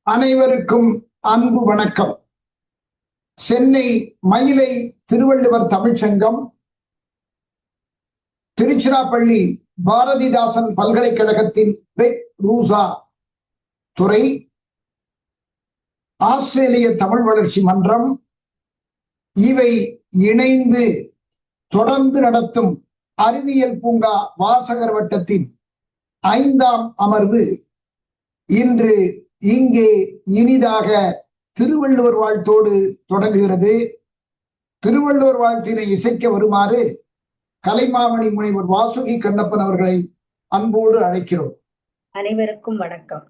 அனைவருக்கும் அன்பு வணக்கம். சென்னை மயிலை திருவள்ளுவர் தமிழ்ச்சங்கம், திருச்சிராப்பள்ளி பாரதிதாசன் பல்கலைக்கழகத்தின் பெட் ரூசா துறை, ஆஸ்திரேலிய தமிழ் வளர்ச்சி மன்றம் இவை இணைந்து தொடர்ந்து நடத்தும் அறிவியல் பூங்கா வாசகர் வட்டத்தின் 5ஆம் அமர்வு இன்று இங்கே இனிதாக திருவள்ளுவர் வாழ்த்தோடு தொடங்குகிறது. திருவள்ளுவர் வாழ்த்தினை இசைக்க வருமாறு கலைமாமணி முனைவர் வாசுகி கண்ணப்பன் அவர்களை அன்போடு அழைக்கிறோம். அனைவருக்கும் வணக்கம்.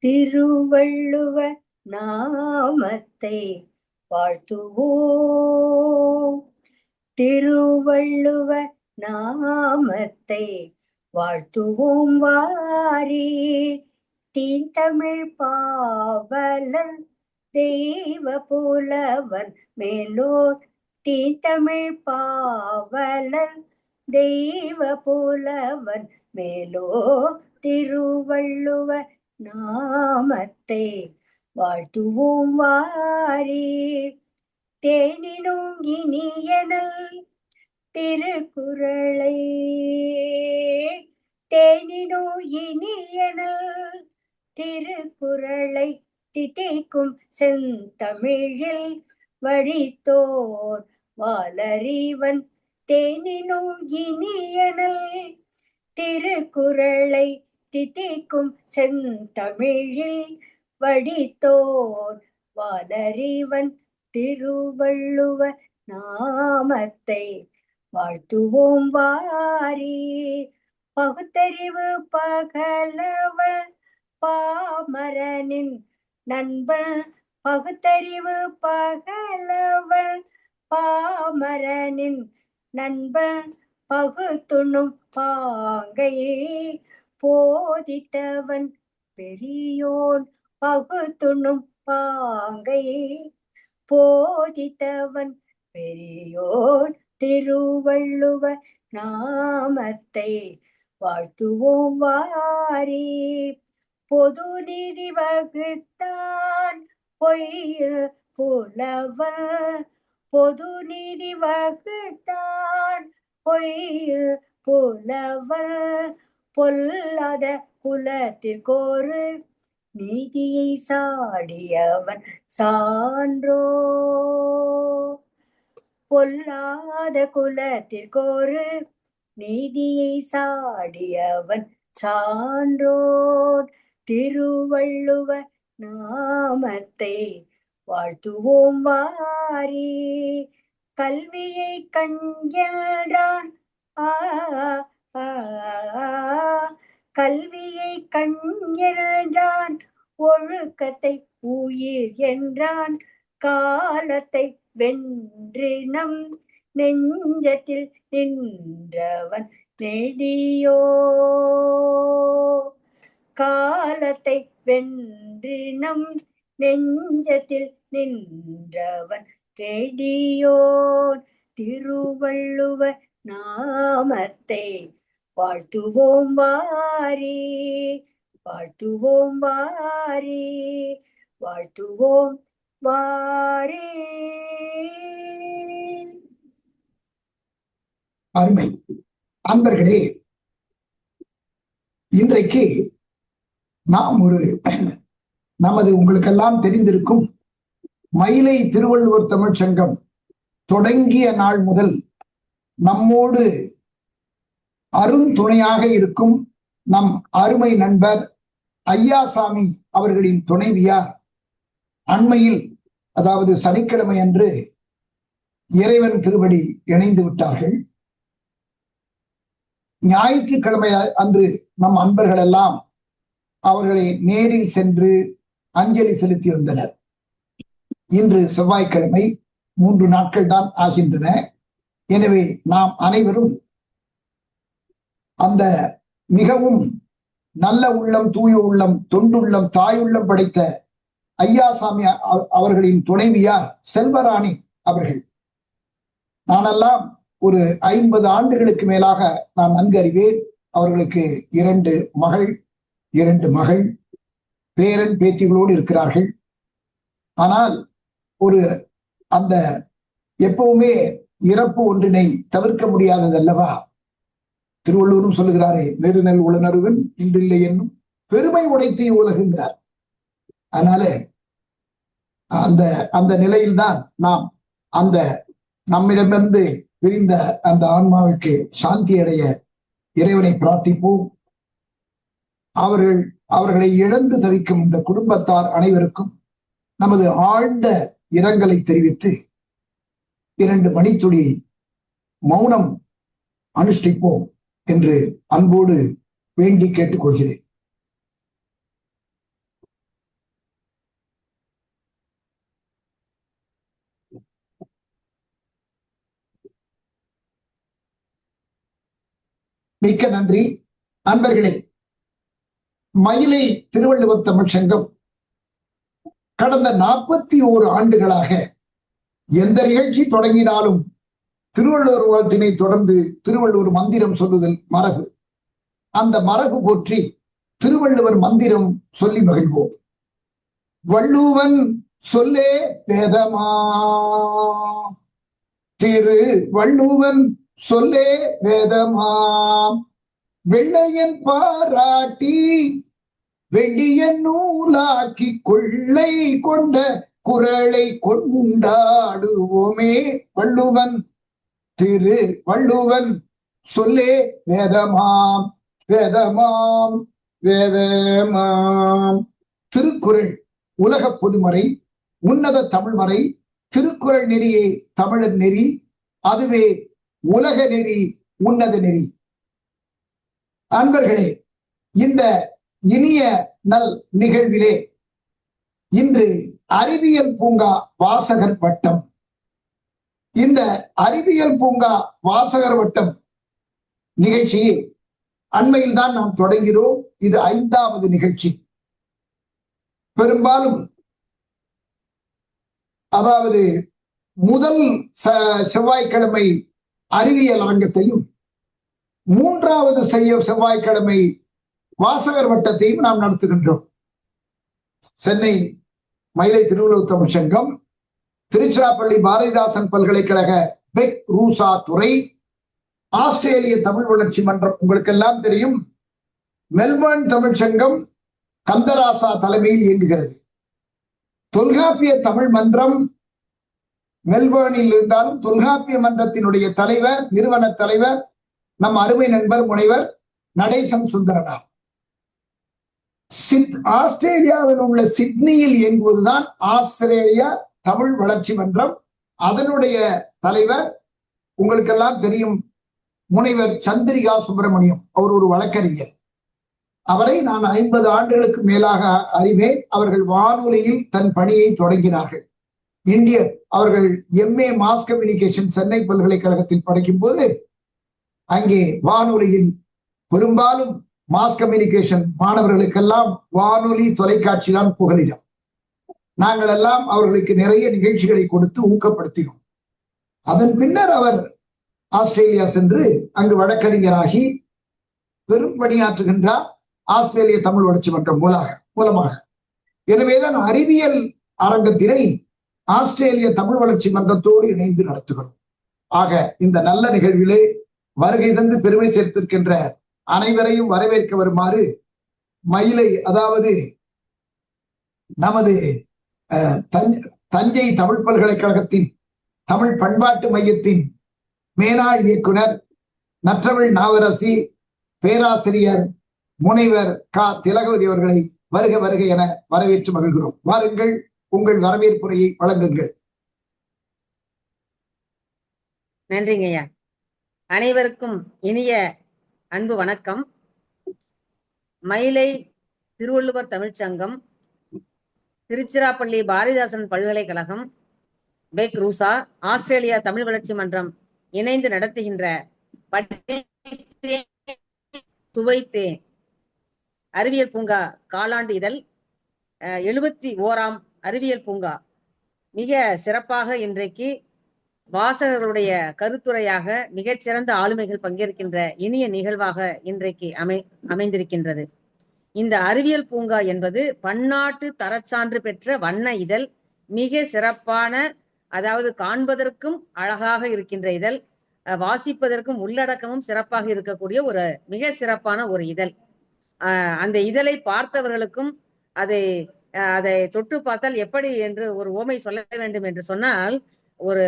திருவள்ளுவ நாமத்தை வாழ்த்துவோம், திருவள்ளுவ நாமத்தை வாழ்த்துவோம் வாரீர். தீந்தமிழ் பாவலன் தெய்வ புலவன் மேலோர், தீந்தமிழ் பாவலன் தெய்வ புலவன் மேலோர் திருவள்ளுவ நாமத்தை வாழ்த்துவோம் வாரீர். தேனினும் இனியனல் திருக்குறளை, தேனினும் இனியனல் திருக்குறளை தித்திக்கும் செந்தமிழில் வழித்தோர் வாலறிவன். தேனினும் இனியனல் திருக்குறளை தித்திக்கும் செந்தமிழில் வழித்தோர் வாலறிவன் திருவள்ளுவ நாமத்தை வாழ்த்துவோம் வாரீர். பகுத்தறிவு பகலவன் பாமரனின் நண்பன், பகுத்தறிவு பகலவன் பாமரனின் நண்பன், பகுத்துண்ணும் பாங்கையே போதித்தவன் பெரியோன், பகுத்துண்ணும் பாங்கையே போதித்தவன் பெரியோன் திருவள்ளுவ நாமத்தை வாழ்த்துவோம் வாரீர். பொது நீதி வகுத்தான் பொய்யில் புலவன், பொது நீதி வகுத்தான் பொய்யில் புலவன், பொல்லாத குலத்திற்கொரு நீதியை சாடியவன் சான்றோ, பொல்லாத குலத்திற்கொரு நீதியை சாடியவன் சான்றோர் திருவள்ளுவ நாமத்தை வாழ்த்துவோம் வாரீர். கல்வியை கண்கிறான் கல்வியை கண்கிறான், ஒழுக்கத்தை உயிர் என்றான், காலத்தை வென்று நம் நெஞ்சத்தில் நின்றவன் நெடியோ, காலத்தை வென்று நம் நெஞ்சத்தில் நின்றவன் நெடியோன் திருவள்ளுவ நாமத்தை வாழ்த்துவோம் வாரீர், வாழ்த்துவோம் வாரீர், வாழ்த்துவோம் வாரீர். அருமை அன்பர்களே, இன்றைக்கு நாம் நமது உங்களுக்கெல்லாம் தெரிந்திருக்கும் மயிலை திருவள்ளுவர் தமிழ்ச்சங்கம் தொடங்கிய நாள் முதல் நம்மோடு அருந்துணையாக இருக்கும் நம் அருமை நண்பர் ஐயாசாமி அவர்களின் துணைவியார் அண்மையில், அதாவது சனிக்கிழமை அன்று இறைவன் திருவடி இணைந்து விட்டார்கள். ஞாயிற்றுக்கிழமை அன்று நம் அன்பர்கள் எல்லாம் அவர்களை நேரில் சென்று அஞ்சலி செலுத்தி வந்தனர். இன்று செவ்வாய்க்கிழமை, 3 நாட்கள் தான் ஆகின்றன. எனவே நாம் அனைவரும் அந்த மிகவும் நல்ல உள்ளம், தூய உள்ளம், தொண்டுள்ளம், தாயுள்ளம் படைத்த ஐயாசாமி அவர்களின் துணைவியார் செல்வராணி அவர்கள், நானெல்லாம் ஒரு 50 ஆண்டுகளுக்கு மேலாக நான் நன்கு அறிவேன். அவர்களுக்கு 2 மகள், 2 மகள். பேரன் பேத்திகளோடு இருக்கிறார்கள். ஆனால் ஒரு அந்த எப்பவுமே இறப்பு ஒன்றினை தவிர்க்க முடியாதது அல்லவா? திருவள்ளுவரும் சொல்லுகிறாரே, நெருநெல் உளனருவன் இன்றில்லை என்னும் பெருமை உடைத்து உலகுங்கிறார். அதனால அந்த அந்த நிலையில்தான் நாம் அந்த நம்மிடமிருந்து பிரிந்த அந்த ஆன்மாவுக்கு சாந்தி அடைய இறைவனை பிரார்த்திப்போம். அவர்களை இழந்து தவிக்கும் இந்த குடும்பத்தார் அனைவருக்கும் நமது ஆழ்ந்த இரங்கலை தெரிவித்து 2 மணித்துளி மௌனம் அனுஷ்டிப்போம் என்று அன்போடு வேண்டி கேட்டுக்கொள்கிறேன். மிக்க நன்றி. அன்பர்களே, மயிலை திருவள்ளுவர் தமிழ் சங்கம் கடந்த 41 ஆண்டுகளாக எந்த நிகழ்ச்சி தொடங்கினாலும் திருவள்ளுவர் வாழ்த்தினை தொடர்ந்து திருவள்ளுவர் மந்திரம் சொல்லுதல் மரபு. அந்த மரபு போற்றி திருவள்ளுவர் மந்திரம் சொல்லி மகிழ்வோம். வள்ளுவன் சொல்லே வேதமா, திரு வள்ளுவன் சொல்லே வேதமாம், வெள்ளையன் பாராட்டி வெள்ளிய நூலாக்கி கொள்ளை கொண்ட குரலை கொண்டாடுவோமே. வள்ளுவன் திரு வள்ளுவன் சொல்லே வேதமாம், வேதமாம், வேதமாம். திருக்குறள் உலக பொதுமறை, உன்னத தமிழ்மறை. திருக்குறள் நெறியே தமிழர் நெறி, அதுவே உலக நெறி, உன்னத நெறி. அன்பர்களே, இந்த இனிய நல் நிகழ்விலே இன்று அறிவியல் பூங்கா வாசகர் வட்டம். இந்த அறிவியல் பூங்கா வாசகர் வட்டம் நிகழ்ச்சியை அண்மையில் தான் நாம் தொடங்கினோம். இது 5வது நிகழ்ச்சி. பெரும்பாலும் அதாவது முதல் செவ்வாய்க்கிழமை அறிவியல் அரங்கத்தையும், 3வது செவ்வாய்க்கிழமை வாசகர் வட்டத்தையும் நாம் நடத்துகின்றோம். சென்னை மயிலை திருவள்ளுவர் தமிழ் சங்கம், திருச்சிராப்பள்ளி பாரதிதாசன் பல்கலைக்கழக பெக் ரூசா துறை, ஆஸ்திரேலிய தமிழ் வளர்ச்சி மன்றம் உங்களுக்கெல்லாம் தெரியும். மெல்பர்ன் தமிழ் சங்கம் கந்தராசா தலைமையில் இயங்குகிறது. தொல்காப்பிய தமிழ் மன்றம் மெல்பர்னில் இருந்தாலும் தொல்காப்பிய மன்றத்தினுடைய தலைவர், நிறுவன தலைவர் நம் அருமை நண்பர் முனைவர் நடேசம் சுந்தரனா. ஆஸ்திரேலியாவில் உள்ள சிட்னியில் இயங்குவதுதான் ஆஸ்திரேலியா தமிழ் வளர்ச்சி மன்றம். அதனுடைய தலைவர் உங்களுக்கெல்லாம் தெரியும், முனைவர் சந்திரிகா சுப்பிரமணியம். அவர் ஒரு வழக்கறிஞர். அவரை நான் 50 ஆண்டுகளுக்கு மேலாக அறிவேன். அவர்கள் வானொலியில் தன் பணியை தொடங்கினார்கள். அவர்கள் MA மாஸ் கம்யூனிகேஷன் சென்னை பல்கலைக்கழகத்தில் படிக்கும் போது அங்கே வானொலியில் பெரும்பாலும் மாஸ் கம்யூனிகேஷன் மாணவர்களுக்கெல்லாம் வானொலி தொலைக்காட்சி தான் புகலிடம். நாங்கள் எல்லாம் அவர்களுக்கு நிறைய நிகழ்ச்சிகளை கொடுத்து ஊக்கப்படுத்தினோம். அதன் பின்னர் அவர் ஆஸ்திரேலியா சென்று அங்கு வழக்கறிஞராகி பெரும் பணியாற்றுகின்றார், ஆஸ்திரேலிய தமிழ் வளர்ச்சி மன்றம் மூலமாக. எனவேதான் அறிவியல் அரங்கத்தினை ஆஸ்திரேலிய தமிழ் வளர்ச்சி மன்றத்தோடு இணைந்து நடத்துகிறோம். ஆக இந்த நல்ல நிகழ்விலே வருகை தந்து பெருமை சேர்த்திருக்கின்ற அனைவரையும் வரவேற்க வருமாறு மயிலை, அதாவது நமது தஞ்சை தமிழ் பல்கலைக்கழகத்தின் தமிழ் பண்பாட்டு மையத்தின் மேனாள் இயக்குனர், நற்றமிழ் நாவரசி, பேராசிரியர் முனைவர் திலகவதி அவர்களை வருக வருக என வரவேற்று மகிழ்கிறோம். வாருங்கள், உங்கள் வரவேற்புரையை வழங்குங்கள். நன்றிங்க ஐயா. அனைவருக்கும் இனிய அன்பு வணக்கம். மயிலை திருவள்ளுவர் தமிழ்ச் சங்கம், திருச்சிராப்பள்ளி பாரதிதாசன் பல்கலைக்கழகம், பெக் ரூசா, ஆஸ்திரேலியா தமிழ் வளர்ச்சி மன்றம் இணைந்து நடத்துகின்ற சுவைத்தேன் அறிவியல் பூங்கா காலாண்டு இதழ் 71ஆம் அறிவியல் பூங்கா மிக சிறப்பாக இன்றைக்கு வாசகர்களுடைய கருத்துரையாக மிகச்சிறந்த ஆளுமைகள் பங்கேற்கின்ற இனிய நிகழ்வாக இன்றைக்கு அமைந்திருக்கின்றது. இந்த அறிவியல் பூங்கா என்பது பன்னாட்டு தரச்சான்று பெற்ற வண்ண இதழ், மிக சிறப்பான, அதாவது காண்பதற்கும் அழகாக இருக்கின்ற இதழ், வாசிப்பதற்கும் உள்ளடக்கமும் சிறப்பாக இருக்கக்கூடிய ஒரு மிக சிறப்பான ஒரு இதழ். அந்த இதழை பார்த்தவர்களுக்கும் அதை அதை தொட்டு பார்த்தால் எப்படி என்று ஒரு உவமை சொல்ல வேண்டும் என்று சொன்னால், ஒரு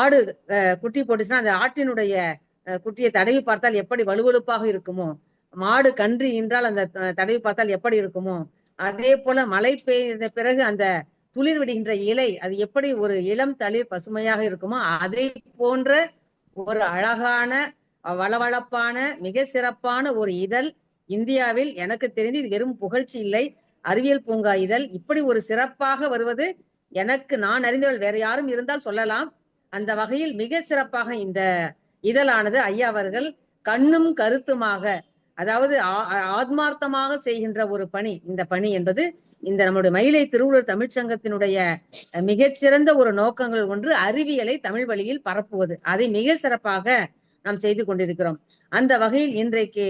ஆடு குட்டி போட்டுச்சுன்னா அந்த ஆட்டினுடைய குட்டியை தடவி பார்த்தால் எப்படி வலுவழுப்பாக இருக்குமோ, மாடு கன்று என்றால் அந்த தடவி பார்த்தால் எப்படி இருக்குமோ, அதே போல மழை பெய்த பிறகு அந்த துளிர் விடுகின்ற இலை அது எப்படி ஒரு இளம் தளிர் பசுமையாக இருக்குமோ, அதை போன்ற ஒரு அழகான வளவளப்பான மிக சிறப்பான ஒரு இதழ் இந்தியாவில் எனக்கு தெரிந்து இது வெறும் புகழ்ச்சி இல்லை, அறிவியல் பூங்கா இதழ் இப்படி ஒரு சிறப்பாக வருவது எனக்கு நான் அறிந்தவர்கள் வேற யாரும் இருந்தால் சொல்லலாம். அந்த வகையில் மிக சிறப்பாக இந்த இதழானது ஐயா அவர்கள் கண்ணும் கருத்துமாக, அதாவது ஆத்மார்த்தமாக செய்கின்ற ஒரு பணி. இந்த பணி என்பது இந்த நம்முடைய மயிலை திருவள்ளுவர் தமிழ்ச்சங்கத்தினுடைய மிகச்சிறந்த ஒரு நோக்கங்கள் ஒன்று அறிவியலை தமிழ் வழியில் பரப்புவது. அதை மிக சிறப்பாக நாம் செய்து கொண்டிருக்கிறோம். அந்த வகையில் இன்றைக்கு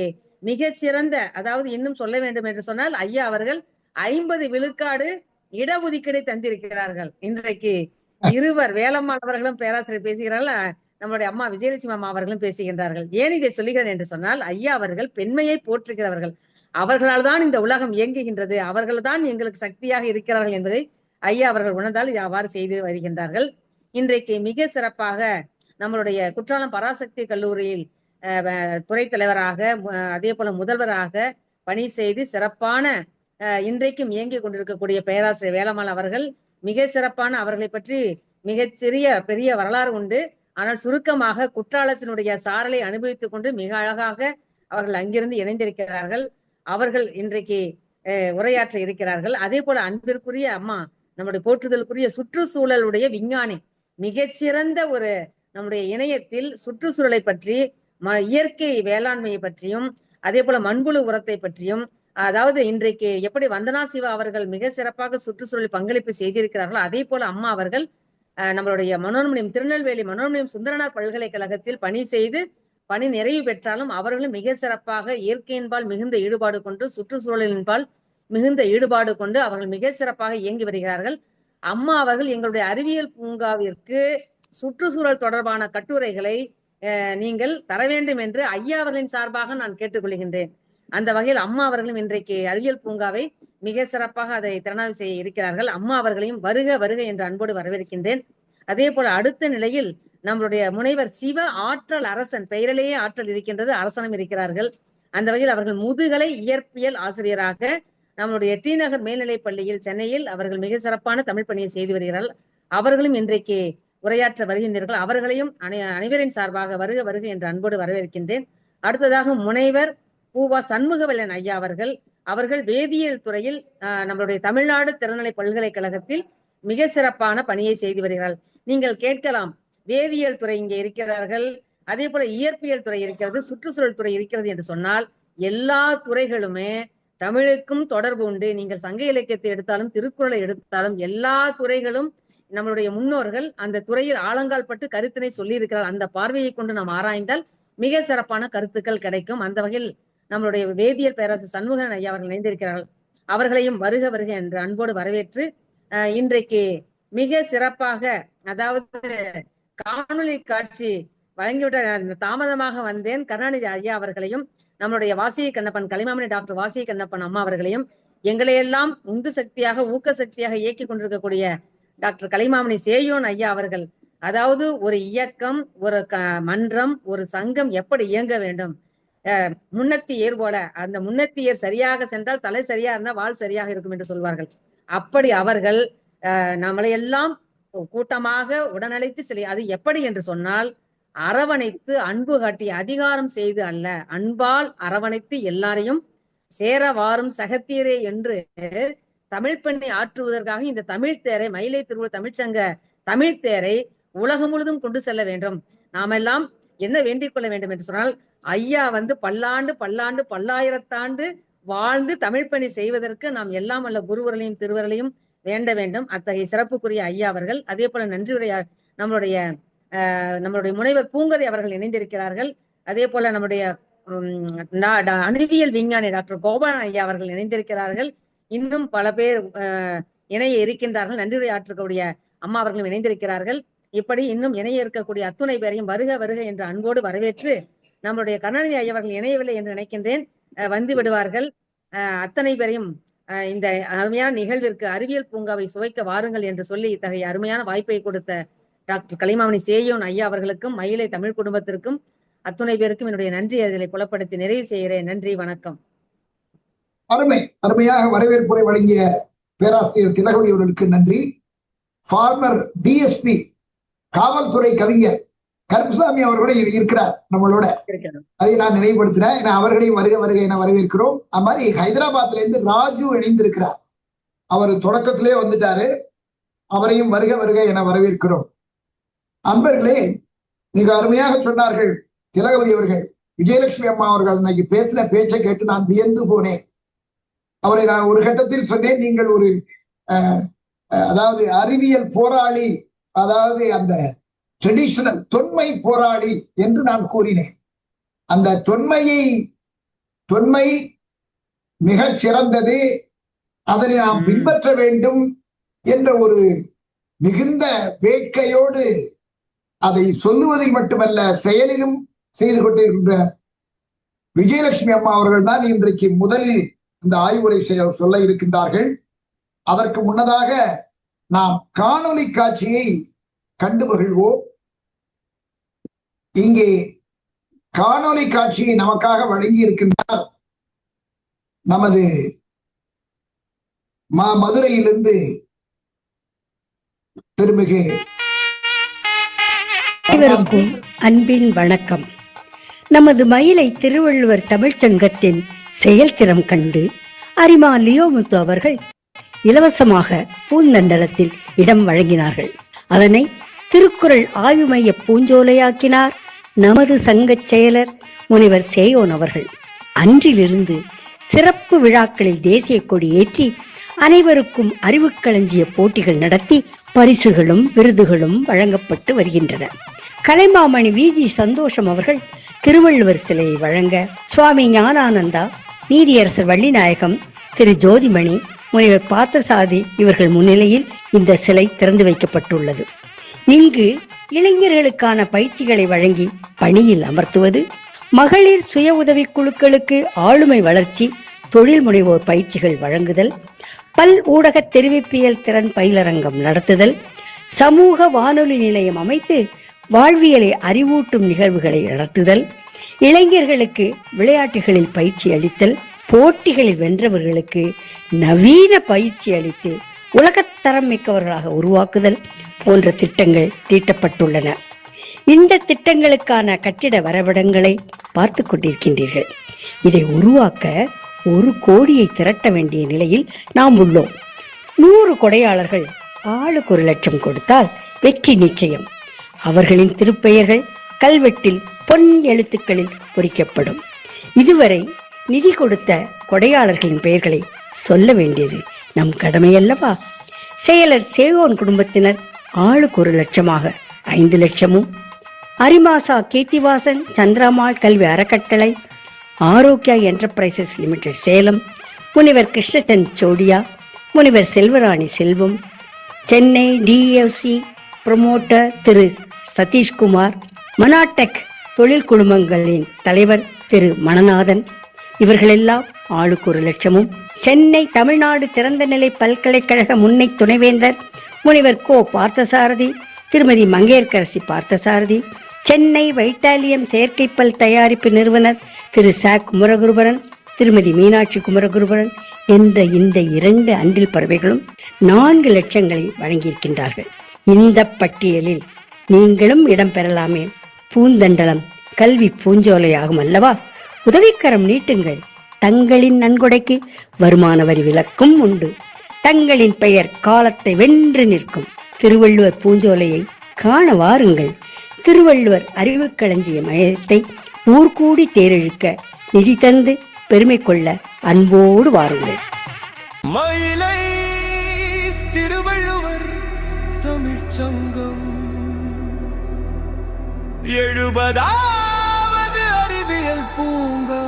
மிகச்சிறந்த, அதாவது இன்னும் சொல்ல வேண்டும் என்று சொன்னால் ஐயா அவர்கள் 50 விழுக்காடு இடஒதுக்கீடை தந்திருக்கிறார்கள். இன்றைக்கு இருவர் வேலம்மாள் அவர்களும் பேராசிரியர் பேசுகிறார்கள், நம்முடைய அம்மா விஜயலட்சுமி அம்மா அவர்களும் பேசுகின்றார்கள். ஏன் இதை சொல்லுகிறேன் என்று சொன்னால், ஐயா அவர்கள் பெண்மையை போற்றுகிறவர்கள். அவர்களால் தான் இந்த உலகம் இயங்குகின்றது, அவர்கள் தான் எங்களுக்கு சக்தியாக இருக்கிறார்கள் என்பதை ஐயா அவர்கள் உணர்ந்தால் அவ்வாறு செய்து வருகின்றார்கள். இன்றைக்கு மிக சிறப்பாக நம்மளுடைய குற்றாலம் பராசக்தி கல்லூரியில் துறை தலைவராக, அதே போல முதல்வராக பணி செய்து சிறப்பான இன்றைக்கும் இயங்கிக் கொண்டிருக்கக்கூடிய பேராசிரியர் வேலம்மாள் அவர்கள் மிக சிறப்பான, அவர்களை பற்றி மிகச்சிறிய பெரிய வரலாறு உண்டு. ஆனால் சுருக்கமாக குற்றாலத்தினுடைய சாரலை அனுபவித்துக் கொண்டு மிக அழகாக அவர்கள் அங்கிருந்து இணைந்திருக்கிறார்கள். அவர்கள் இன்றைக்கு உரையாற்ற இருக்கிறார்கள். அதே போல அன்பிற்குரிய அம்மா, நம்முடைய போற்றுதலுக்குரிய சுற்றுச்சூழலுடைய விஞ்ஞானி, மிகச்சிறந்த ஒரு நம்முடைய இணையத்தில் சுற்றுச்சூழலை பற்றி, இயற்கை வேளாண்மையை பற்றியும், அதே போல மண்புழு உரத்தை பற்றியும், அதாவது இன்றைக்கு எப்படி வந்தனா சிவா அவர்கள் மிக சிறப்பாக சுற்றுச்சூழல் பங்களிப்பு செய்திருக்கிறார்களோ, அதே போல அம்மா அவர்கள் நம்மளுடைய மனோன்மணியம் திருநெல்வேலி மனோன்மணியம் சுந்தரனார் பல்கலைக்கழகத்தில் பணி செய்து பணி நிறைவு பெற்றாலும் அவர்களும் மிக சிறப்பாக இயற்கையின்பால் மிகுந்த ஈடுபாடு கொண்டு, சுற்றுச்சூழலின்பால் மிகுந்த ஈடுபாடு கொண்டு அவர்கள் மிக சிறப்பாக இயங்கி வருகிறார்கள். அம்மா அவர்கள் எங்களுடைய அறிவியல் பூங்காவிற்கு சுற்றுச்சூழல் தொடர்பான கட்டுரைகளை நீங்கள் தர வேண்டும் என்று ஐயா அவர்களின் சார்பாக நான் கேட்டுக்கொள்கின்றேன். அந்த வகையில் அம்மா அவர்களும் இன்றைக்கு அறிவியல் பூங்காவை மிக சிறப்பாக அதை திறனாய்வு செய்ய இருக்கிறார்கள். அம்மா அவர்களையும் வருக வருக என்று அன்போடு வரவேற்கின்றேன். அதே போல அடுத்த நிலையில் நம்மளுடைய முனைவர் சிவ ஆற்றல் அரசன், பெயரிலேயே ஆற்றல் இருக்கின்றது, அரசனும் இருக்கிறார்கள். அந்த வகையில் அவர்கள் முதுகலை இயற்பியல் ஆசிரியராக நம்மளுடைய டி நகர் மேல்நிலைப் பள்ளியில் சென்னையில் அவர்கள் மிக சிறப்பான தமிழ் பணியை செய்து வருகிறார்கள். அவர்களும் இன்றைக்கு உரையாற்ற வருகின்றீர்கள். அவர்களையும் அனைவரின் சார்பாக வருக வருக என்று அன்போடு வரவேற்கின்றேன். அடுத்ததாக முனைவர் பூவா சண்முகவல்லன் ஐயா அவர்கள் வேதியியல் துறையில் நம்மளுடைய தமிழ்நாடு திறநிலை பல்கலைக்கழகத்தில் மிக சிறப்பான பணியை செய்து வருகிறார்கள். நீங்கள் கேட்கலாம், வேதியியல் துறை இங்கே இருக்கிறார்கள், அதே போல இயற்பியல் துறை இருக்கிறது, சுற்றுச்சூழல் துறை இருக்கிறது என்று சொன்னால், எல்லா துறைகளுமே தமிழுக்கும் தொடர்பு உண்டு. நீங்கள் சங்க இலக்கியத்தை எடுத்தாலும் திருக்குறளை எடுத்தாலும் எல்லா துறைகளும் நம்மளுடைய முன்னோர்கள் அந்த துறையில் ஆழங்கால் பட்டு கருத்தினை சொல்லி இருக்கிறார். அந்த பார்வையை கொண்டு நாம் ஆராய்ந்தால் மிக சிறப்பான கருத்துக்கள் கிடைக்கும். அந்த வகையில் நம்மளுடைய வேதியியல் பேராசிரியர் சண்முகன் ஐயா அவர்கள் இணைந்திருக்கிறார்கள். அவர்களையும் வருக வருக என்று அன்போடு வரவேற்று இன்றைக்கு மிக சிறப்பாக, அதாவது காணொலி காட்சி வழங்கிவிட்ட தாமதமாக வந்தேன், கருணாநிதி ஐயா அவர்களையும் நம்மளுடைய வாசிகை கண்ணப்பன் கலைமாமணி டாக்டர் வாசிகை கண்ணப்பன் அம்மா அவர்களையும் எங்களையெல்லாம் உந்து சக்தியாக ஊக்க சக்தியாக இயக்கி கொண்டிருக்கக்கூடிய டாக்டர் கலைமாமணி சேயோன் ஐயா அவர்கள், அதாவது ஒரு இயக்கம், ஒரு மன்றம், ஒரு சங்கம் எப்படி இயங்க வேண்டும், முன்னத்தி ஏர் போல அந்த முன்னத்தி ஏர் சரியாக சென்றால் தலை சரியா இருந்தால் வால் சரியாக இருக்கும் என்று சொல்வார்கள். அப்படி அவர்கள் நம்மளையெல்லாம் கூட்டமாக உடனழைத்து செல்ல, அது எப்படி என்று சொன்னால் அரவணைத்து அன்பு காட்டி அதிகாரம் செய்து அல்ல, அன்பால் அரவணைத்து எல்லாரையும் சேர வாரும் சகத்தீரே என்று தமிழ் பெண்ணை ஆற்றுவதற்காக இந்த தமிழ் தேரை, மயிலை திருவள்ளுவர் தமிழ்ச்சங்க தமிழ் தேரை உலகம் முழுதும் கொண்டு செல்ல வேண்டும். நாமெல்லாம் என்ன வேண்டிக் கொள்ள வேண்டும் என்று சொன்னால், ஐயா பல்லாண்டு பல்லாண்டு பல்லாயிரத்தாண்டு வாழ்ந்து தமிழ் பணி செய்வதற்கு நாம் எல்லாம் அல்ல குருவர்களையும் திருவர்களையும் வேண்ட வேண்டும். அத்தகைய சிறப்புக்குரிய ஐயா அவர்கள், அதே போல நன்றியுடைய நம்மளுடைய முனைவர் பூங்கரை அவர்கள் இணைந்திருக்கிறார்கள். அதே போல நம்முடைய அணுவியல் விஞ்ஞானி டாக்டர் கோபாலன் ஐயா அவர்கள் இணைந்திருக்கிறார்கள். இன்னும் பல பேர் இணைய இருக்கின்றார்கள். நன்றி ஆற்றக்கூடிய அம்மா அவர்களும் இணைந்திருக்கிறார்கள். இப்படி இன்னும் இணைய இருக்கக்கூடிய அத்துணை பேரையும் வருக வருக என்று அன்போடு வரவேற்று, நம்மளுடைய கருணாநிதி ஐயா அவர்கள் இணையவில்லை என்று நினைக்கின்றேன், வந்து விடுவார்கள். அத்தனை பேரையும் இந்த அருமையான நிகழ்விற்கு அறிவியல் பூங்காவை சுவைக்க வாருங்கள் என்று சொல்லி இத்தகைய அருமையான வாய்ப்பை கொடுத்த டாக்டர் கலைமாமணி சேயோன் ஐயா அவர்களுக்கும் மயிலை தமிழ் குடும்பத்திற்கும் அத்துணை பேருக்கும் என்னுடைய நன்றி அதிலை புலப்படுத்தி நிறைவு செய்கிறேன். நன்றி, வணக்கம். அருமையாக வரவேற்புரை வழங்கிய பேராசிரியர் திலகவதி அவர்களுக்கு நன்றி. ஃபார்மர் டிஎஸ்பி காவல்துறை கவிஞர் கருப்புசாமி அவர்களும் இருக்கிறார் நம்மளோட. அதை நான் நினைவுபடுத்தினேன். ஏன்னா அவர்களையும் வருக வருக என வரவேற்கிறோம். அது மாதிரி ஹைதராபாத்ல இருந்து ராஜு இணைந்திருக்கிறார். அவர் தொடக்கத்திலே வந்துட்டாரு. அவரையும் வருக வருக என வரவேற்கிறோம். அன்பர்களே, மிக அருமையாக சொன்னார்கள் திலகவதி அவர்கள். விஜயலட்சுமி அம்மா அவர்கள் இன்னைக்கு பேசின பேச்சை கேட்டு நான் வியந்து போனேன். அவரை நான் ஒரு கட்டத்தில் சொன்னேன், நீங்கள் ஒரு அதாவது அறிவியல் போராளி, அதாவது அந்த ட்ரெடிஷனல் தொன்மை போராளி என்று நான் கூறினேன். அந்த தொன்மை மிகச் சிறந்தது, அதனை நாம் பின்பற்ற வேண்டும் என்ற ஒரு மிகுந்த வேட்கையோடு அதை சொல்லுவதில் மட்டுமல்ல செயலிலும் செய்து கொண்டிருக்கின்ற விஜயலட்சுமி அம்மா அவர்கள் தான் இன்றைக்கு முதலில் இந்த ஆய்வுரை சொல்ல இருக்கின்றார்கள். அதற்கு முன்னதாக நாம் காணொலி காட்சியை கண்டு மகிழ்வோம். இங்கே காணொலி காட்சியை நமக்காக வழங்கி இருக்கின்றார் நமது மதுரையிலிருந்து திருமிகு. அனைவருக்கும் அன்பின் வணக்கம். நமது மயிலை திருவள்ளுவர் தமிழ்ச்சங்கத்தின் செயல்திறம் கண்டு அரிமா லியோமுத்து அவர்கள் இலவசமாக பூந்தண்டலத்தில் இடம் வழங்கினார்கள். அதனை திருக்குறள் ஆய்வு மைய பூஞ்சோலையாக்கினார் நமது சங்க செயலர் முனைவர் சேயோன் அவர்கள். அன்றிலிருந்து சிறப்பு விழாக்களில் தேசிய கொடி ஏற்றி அனைவருக்கும் அறிவுக்களஞ்சிய போட்டிகள் நடத்தி பரிசுகளும் விருதுகளும் வழங்கப்பட்டு வருகின்றன. கலைமாமணி விஜி சந்தோஷம் அவர்கள் திருவள்ளுவர் சிலையை வழங்க சுவாமி ஞானானந்தா, நீதியரசர் வள்ளிநாயகம், திரு ஜோதிமணி, முனைவர் பார்த்தசாதி இவர்கள் முன்னிலையில் இந்த சிலை திறந்து வைக்கப்பட்டுள்ளது. இங்கு இளைஞர்களுக்கான பயிற்சிகளை வழங்கி பணியில் அமர்த்துவது, மகளிர் சுய உதவி குழுக்களுக்கு ஆளுமை வளர்ச்சி, தொழில் முனைவோர் பயிற்சிகள் வழங்குதல், பல் ஊடக தெரிவிப்பியல் திறன் பயிலரங்கம் நடத்துதல், சமூக வானொலி நிலையம் அமைத்து வாழ்வியலை அறிவூட்டும் நிகழ்வுகளை நடத்துதல், இளைஞர்களுக்கு விளையாட்டுகளில் பயிற்சி அளித்தல், போட்டிகளில் வென்றவர்களுக்கு நவீன பயிற்சி அளித்து உலகத்தரம் மிக்கவர்களாக உருவாக்குதல் போன்ற திட்டங்கள் தீட்டப்பட்டுள்ளன. இந்த திட்டங்களுக்கான கட்டிட வரைபடங்களை பார்த்து கொண்டிருக்கின்றீர்கள். இதை உருவாக்க 1 கோடியை திரட்ட வேண்டிய நிலையில் நாம் உள்ளோம். 100 கொடையாளர்கள் ஆளுக்கு 1 லட்சம் கொடுத்தால் வெற்றி நிச்சயம். அவர்களின் திருப்பெயர்கள் கல்வெட்டில் பொன் எழுத்துக்களில் பொறிக்கப்படும். இதுவரை நிதி கொடுத்த கொடையாளர்களின் பெயர்களை சொல்ல வேண்டியது நம் கடமையல்லவா? செயலர் சேயோன் குடும்பத்தினர் ஆளுக்கு 1 லட்சமாக 5 லட்சமும், அரிமாசா கீர்த்திவாசன் சந்திராமாள் கல்வி அறக்கட்டளை, ஆரோக்கியா என்டர்பிரைசஸ் லிமிடெட் சேலம், முனைவர் கிருஷ்ணச்சந்த் சோடியா, முனைவர் செல்வராணி செல்வம், சென்னை டிஎஃப்சி புரமோட்டர் திரு சதீஷ்குமார், மனாடெக் தொழில் குழுமங்களின் தலைவர் திரு மணநாதன், இவர்களெல்லாம் ஆளுக்கு 1 லட்சமும், சென்னை தமிழ்நாடு திறந்தநிலை பல்கலைக்கழக முன்னை துணைவேந்தர் முனைவர் கோ பார்த்தசாரதி, திருமதி மங்கையர்கரசி பார்த்தசாரதி, சென்னை வைட்டாலியம் செயற்கைப்பல் தயாரிப்பு நிறுவனர் திரு ச குமரகுருபரன், திருமதி மீனாட்சி குமரகுருபரன் என்ற இந்த 2 அன்றில் பறவைகளும் 4 லட்சங்களை வழங்கியிருக்கின்றார்கள். இந்த பட்டியலில் நீங்களும் இடம் பெறலாமே. பூந்தண்டலம் கல்வி பூஞ்சோலையாகும் அல்லவா? உதவிக்கரம் நீட்டுங்கள். தங்களின் நன்கொடைக்கு வருமான வரி விலக்கும் உண்டு. தங்களின் பெயர் காலத்தை வென்று நிற்கும். திருவள்ளுவர் பூஞ்சோலையை காண வாருங்கள். திருவள்ளுவர் அறிவுக்களஞ்சிய மையத்தை ஊர்கூடி தேரெழுக்க நிதி தந்து பெருமை கொள்ள அன்போடு வாருங்கள். மயிலை திருவள்ளுவர் தமிழ்ச்சங்கம் 70வது அறிவியல் பூங்கா.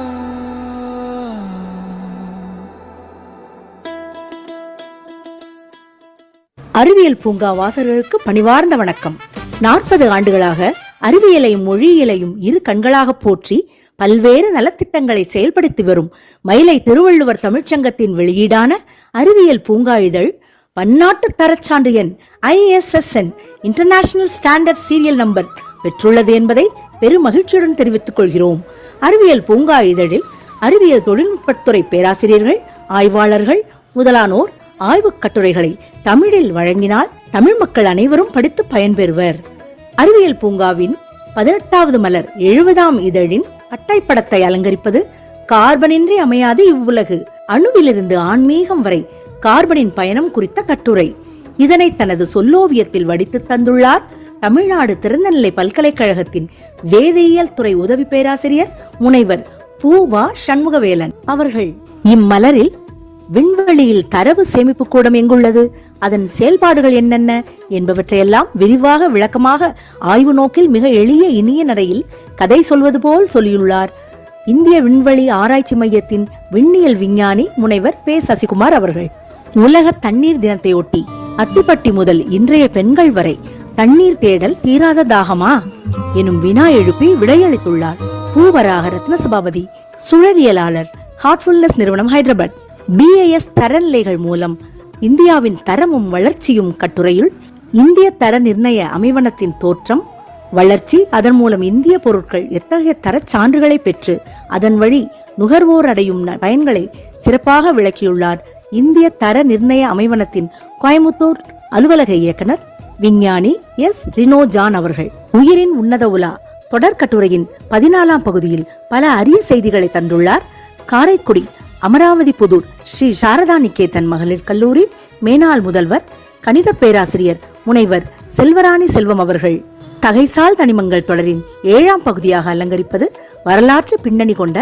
அறிவியல் பூங்கா வாசகர்களுக்கு பணிவார்ந்த வணக்கம். 40 ஆண்டுகளாக அறிவியலையும் மொழியியலையும் இரு கண்களாக போற்றி பல்வேறு நலத்திட்டங்களை செயல்படுத்தி வரும் மயிலை திருவள்ளுவர் தமிழ்ச்சங்கத்தின் வெளியீடான அறிவியல் பூங்கா இதழ் பன்னாட்டு தரச்சான்று எண் ISSN international standard serial number பெற்றுள்ளது என்பதை பெரும் மகிழ்ச்சியுடன் தெரிவித்துக் கொள்கிறோம். அறிவியல் பூங்கா இதழில் அறிவியல் தொழில்நுட்பத்துறை பேராசிரியர்கள், ஆய்வாளர்கள் முதலானோர் ஆய்வுக் கட்டுரைகளை தமிழில் வழங்கினால் தமிழ் மக்கள் அனைவரும் படித்து பயன்பெறுவர். அறிவியல் பூங்காவின் 18வது மலர் 70ஆம் இதழின் அட்டைப்படத்தை அலங்கரிப்பது கார்பனின்றி அமையாது இவ்வுலகு, அணுவிலிருந்து ஆன்மீகம் வரை கார்பனின் பயணம் குறித்த கட்டுரை. இதனை தனது சொல்லோவியத்தில் வடித்து தந்துள்ளார் தமிழ்நாடு திறந்தநிலை பல்கலைக்கழகத்தின் வேதியியல் துறை உதவி பேராசிரியர் முனைவர் பூவா சண்முகவேலன் அவர்கள். இம்மலரில் விண்வெளியில் தரவு சேமிப்பு கூடம் எங்குள்ளது, அதன் செயல்பாடுகள் என்னென்ன என்பவற்றையெல்லாம் விரிவாக விளக்கமாக ஆய்வு நோக்கில் மிக எளிய இனிய நடையில் கதை சொல்வது போல் சொல்லியுள்ளார் இந்திய விண்வெளி ஆராய்ச்சி மையத்தின் விண்ணியல் விஞ்ஞானி முனைவர் பே சசிகுமார் அவர்கள். உலக தண்ணீர் தினத்தையொட்டி அத்திப்பட்டி முதல் இன்றைய பெண்கள் வரை தண்ணீர் தேடல் தீராத தாகமா எனும் வினா எழுப்பி விடையளித்துள்ளார். பூவராக ரத்னசபாபதி, சுழலியலாளர், ஹார்ட்ஃபுல்னஸ் நிறுவனம், ஹைதராபாத். BIS தரநிலைகள் மூலம் இந்தியாவின் தரமும் வளர்ச்சியும் கட்டுரையில் இந்திய தர நிர்ணய அமைவனத்தின் தோற்றம், வளர்ச்சி, அதன் மூலம் இந்திய பொருட்கள் எத்தகைய தரச் சான்றுகளை பெற்று அதன் வழி நுகர்வோர் அடையும் பயன்களை சிறப்பாக விளக்கியுள்ளார் இந்திய தர நிர்ணய அமைவனத்தின் கோயம்புத்தூர் அலுவலக இயக்குனர் விஞ்ஞானி S. ரினோ ஜான் அவர்கள். உயிரின் உன்னத உலா தொடர் கட்டுரையின் 14ஆம் பகுதியில் பல அரிய செய்திகளை தந்துள்ளார் காரைக்குடி அமராவதி புதூர் ஸ்ரீ சாரதா நிகேதன் மகளிர் கல்லூரி மேனாள் முதல்வர் கணித பேராசிரியர் முனைவர் செல்வராணி செல்வம் அவர்கள். தகைசால் தனிமங்கள் தொடரின் 7ஆம் பகுதியாக அலங்கரிப்பது வரலாற்று பின்னணி கொண்ட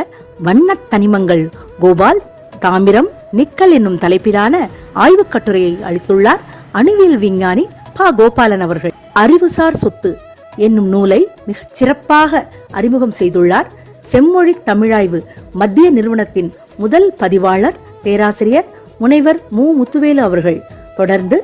வண்ணத் தனிமங்கள் கோபால், தாமிரம், நிக்கல் என்னும் தலைப்பிலான ஆய்வுக் கட்டுரையை அளித்துள்ளார் அணுவியல் விஞ்ஞானி ப. கோபாலன் அவர்கள். அறிவுசார் சொத்து என்னும் நூலை மிகச் சிறப்பாக அறிமுகம் செய்துள்ளார் செம்மொழி தமிழாய்வு மத்திய நிறுவனத்தின் முதல் பதிவாளர் பேராசிரியர் முனைவர் மு. முத்துவேலு அவர்கள். தொடர்ந்து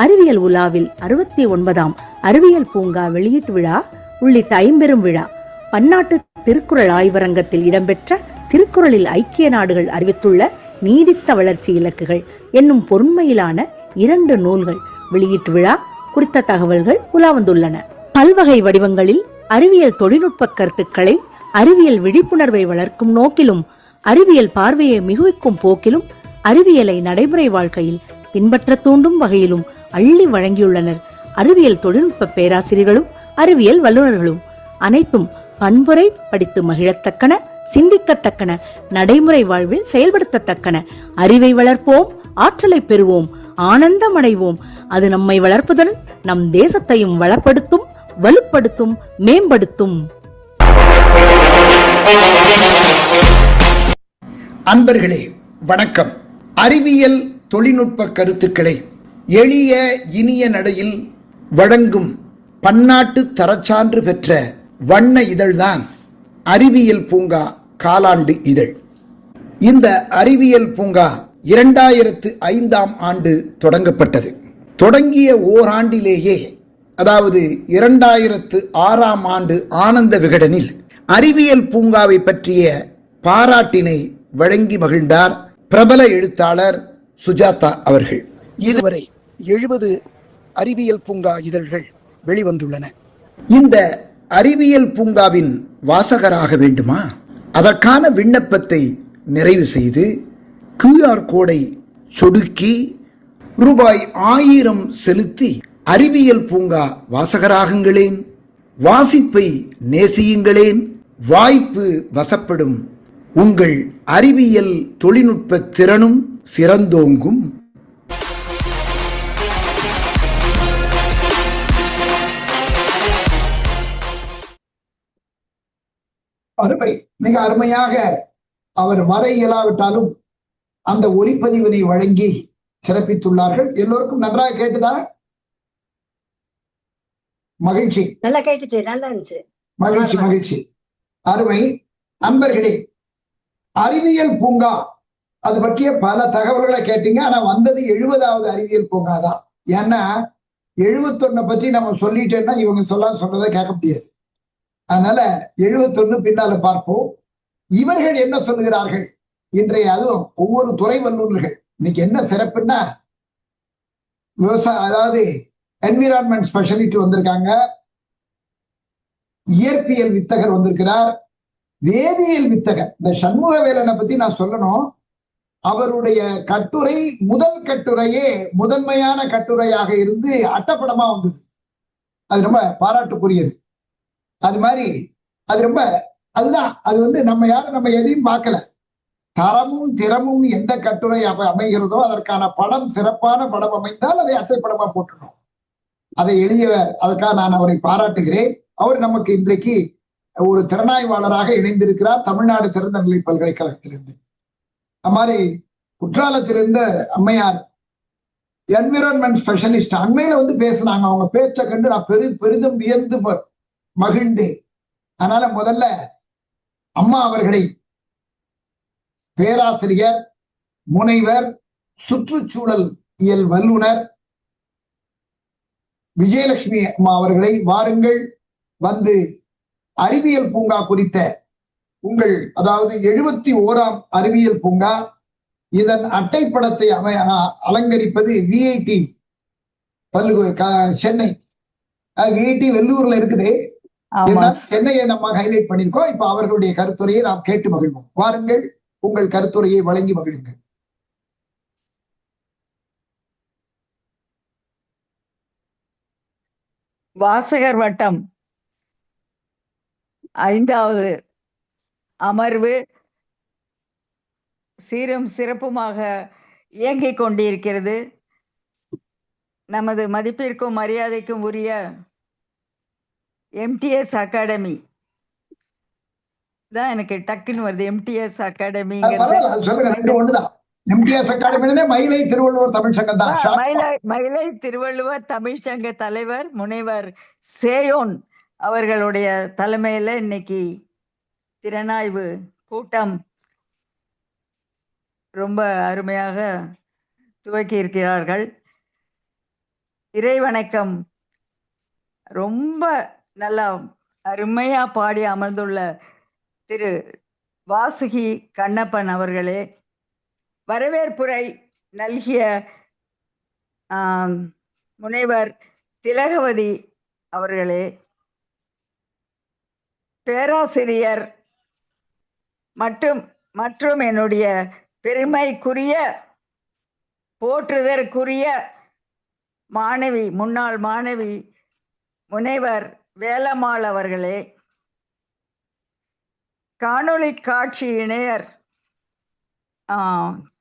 அறிவியல் உலாவில் 69ஆம் அறிவியல் பூங்கா வெளியீட்டு விழா உள்ளிட்ட 50 விழா, பன்னாட்டு திருக்குறள் ஆய்வரங்கத்தில் இடம்பெற்ற திருக்குறளில் ஐக்கிய நாடுகள் அறிவித்துள்ள நீடித்த வளர்ச்சி இலக்குகள் என்னும் பொருண்மையிலான 2 நூல்கள் வெளியீட்டு விழா குறித்த தகவல்கள் உலா வந்துள்ளன. பல்வகை வடிவங்களில் அறிவியல் தொழில்நுட்ப கருத்துக்களை அறிவியல் விழிப்புணர்வை வளர்க்கும் நோக்கிலும் அறிவியல் பார்வையை மிகுவிக்கும் போக்கிலும் அறிவியலை நடைமுறை வாழ்க்கையில் பின்பற்ற தூண்டும் வகையிலும் அள்ளி வழங்கியுள்ளனர் அறிவியல் தொழில்நுட்ப பேராசிரியர்களும் அறிவியல் வல்லுநர்களும். அனைத்தும் பண்புரை படித்து மகிழத்தக்கன, சிந்திக்கத்தக்கன, நடைமுறை வாழ்வில் செயல்படுத்தத்தக்கன. அறிவை வளர்ப்போம், ஆற்றலை பெறுவோம், ஆனந்தம் அடைவோம். அது நம்மை வளர்ப்பதுடன் நம் தேசத்தையும் வளப்படுத்தும், வலுப்படுத்தும், மேம்படுத்தும். அன்பர்களே வணக்கம். அறிவியல் தொழில்நுட்ப கருத்துக்களை எளிய இனிய நடையில் வழங்கும் பன்னாட்டு தரச்சான்று பெற்ற வண்ண இதழ்தான் அறிவியல் பூங்கா காலாண்டு இதழ். இந்த அறிவியல் பூங்கா 2005ஆம் ஆண்டு தொடங்கப்பட்டது. தொடங்கிய ஓராண்டிலேயே, அதாவது 2006ஆம் ஆண்டு ஆனந்த விகடனில் அறிவியல் பூங்காவை பற்றிய பாராட்டினை வழங்கி மகிழ்ந்தார் பிரபல எழுத்தாளர் சுஜாதா அவர்கள். இதுவரை 70 அறிவியல் பூங்கா இதழ்கள் வெளிவந்துள்ளன. இந்த அறிவியல் பூங்காவின் வாசகராக வேண்டுமா? அதற்கான விண்ணப்பத்தை நிறைவு செய்து QR கோடை சொடுக்கி ரூபாய் 1000 செலுத்தி அறிவியல் பூங்கா வாசகராகுங்களேன், வாசிப்பை நேசியுங்களேன். வாய்ப்பு வசப்படும், உங்கள் அறிவியல் தொழில்நுட்ப திறனும் சிறந்தோங்கும். அருமை, மிக அருமையாக அவர் வர இயலாவிட்டாலும் அந்த ஒலிப்பதிவினை வழங்கி சிறப்பித்துள்ளார்கள். எல்லோருக்கும் நன்றாக கேட்டுதா? மகிழ்ச்சி. நல்லா கேட்டுச்சு, நல்லா இருந்துச்சு. மகிழ்ச்சி மகிழ்ச்சி. அருமை. அன்பர்களே, அறிவியல் பூங்கா அது பற்றிய பல தகவல்களை கேட்டீங்க. ஆனா வந்தது 70வது அறிவியல் பூங்கா தான். ஏன்னா 71 பற்றி நம்ம சொல்லிட்டேன்னா இவங்க சொல்றதை கேட்க முடியாது. அதனால 71 பின்னால பார்ப்போம். இவர்கள் என்ன சொல்லுகிறார்கள் இன்றைய, அதுவும் ஒவ்வொரு துறை வல்லுநர்கள். இன்னைக்கு என்ன சிறப்புன்னா, விவசாய அதாவது என்விரான்மெண்ட் ஸ்பெஷலிஸ்ட் வந்திருக்காங்க, இயற்பியல் வித்தகர் வந்திருக்கிறார், வேதியியல் வித்தகர். இந்த சண்முகவேலனை பத்தி நான் சொல்லணும். அவருடைய கட்டுரை முதல் கட்டுரையே முதன்மையான கட்டுரையாக இருந்து அட்டப்படமா வந்தது. அது ரொம்ப பாராட்டுக்குரியது. அது மாதிரி அது ரொம்ப அதுதான். அது வந்து நம்ம எதையும் பார்க்கல. தரமும் திறமும் எந்த கட்டுரை அமைகிறதோ அதற்கான படம், சிறப்பான படம் அமைந்தால் அதை அட்டைப்படமா போட்டுடும். அதை எழுதியவர். அதுக்காக நான் அவரை பாராட்டுகிறேன். அவர் நமக்கு இன்றைக்கு ஒரு திறனாய்வாளராக இணைந்திருக்கிறார், தமிழ்நாடு திறந்தநிலை பல்கலைக்கழகத்திலிருந்து. அது மாதிரி குற்றாலத்திலிருந்த அம்மையார் என்விரான்மெண்ட் ஸ்பெஷலிஸ்ட் அண்மையில வந்து பேசினாங்க. அவங்க பேச்சை கண்டு நான் பெரிதும் வியந்து மகிழ்ந்தேன். அதனால முதல்ல அம்மா அவர்களை பேராசிரியர், முனைவர், சுற்றுச்சூழல் இயல் வல்லுனர் விஜயலட்சுமி அம்மா அவர்களை வாருங்கள், வந்து அறிவியல் பூங்கா குறித்த உங்கள், அதாவது 71ஆம் அறிவியல் பூங்கா, இதன் அட்டைப்படத்தை அலங்கரிப்பது விஐடி சென்னை. விஐடி வெள்ளூர்ல இருக்குது. சென்னையை நம்ம ஹைலைட் பண்ணிருக்கோம். இப்ப அவர்களுடைய கருத்துரையை நாம் கேட்டு மகிழ்வோம். வாருங்கள், உங்கள் கருத்துரையை வழங்கி மகிழுங்கள். வாசகர் வட்டம் 5வது அமர்வு சீரும் சிறப்புமாக இயங்கிக் கொண்டிருக்கிறது. நமது மதிப்பிற்கும் மரியாதைக்கும் உரிய எம்டிஎஸ் அகாடமி தான் எனக்கு டக்குன்னு வருது. எம்டிஎஸ் அகாடமிங்கிறது மயிலை திருவள்ளுவர் தமிழ் சங்கம் தான். மயிலை திருவள்ளுவர் தமிழ் சங்க தலைவர் முனைவர் சேயோன் அவர்களுடைய தலைமையில இன்னைக்கு திறனாய்வு கூட்டம் ரொம்ப அருமையாக துவக்கி இருக்கிறார்கள். இறைவணக்கம். ரொம்ப நல்லா அருமையா பாடி அமர்ந்துள்ள திரு வாசுகி கண்ணப்பன் அவர்களே, வரவேற்புரை நல்கிய முனைவர் திலகவதி அவர்களே, பேராசிரியர் மற்றும் என்னுடைய பெருமைக்குரிய போற்றுதற்குரிய மாணவி, முன்னாள் மாணவி முனைவர் வேலம்மாள் அவர்களே, காணொளி காட்சி இணையர்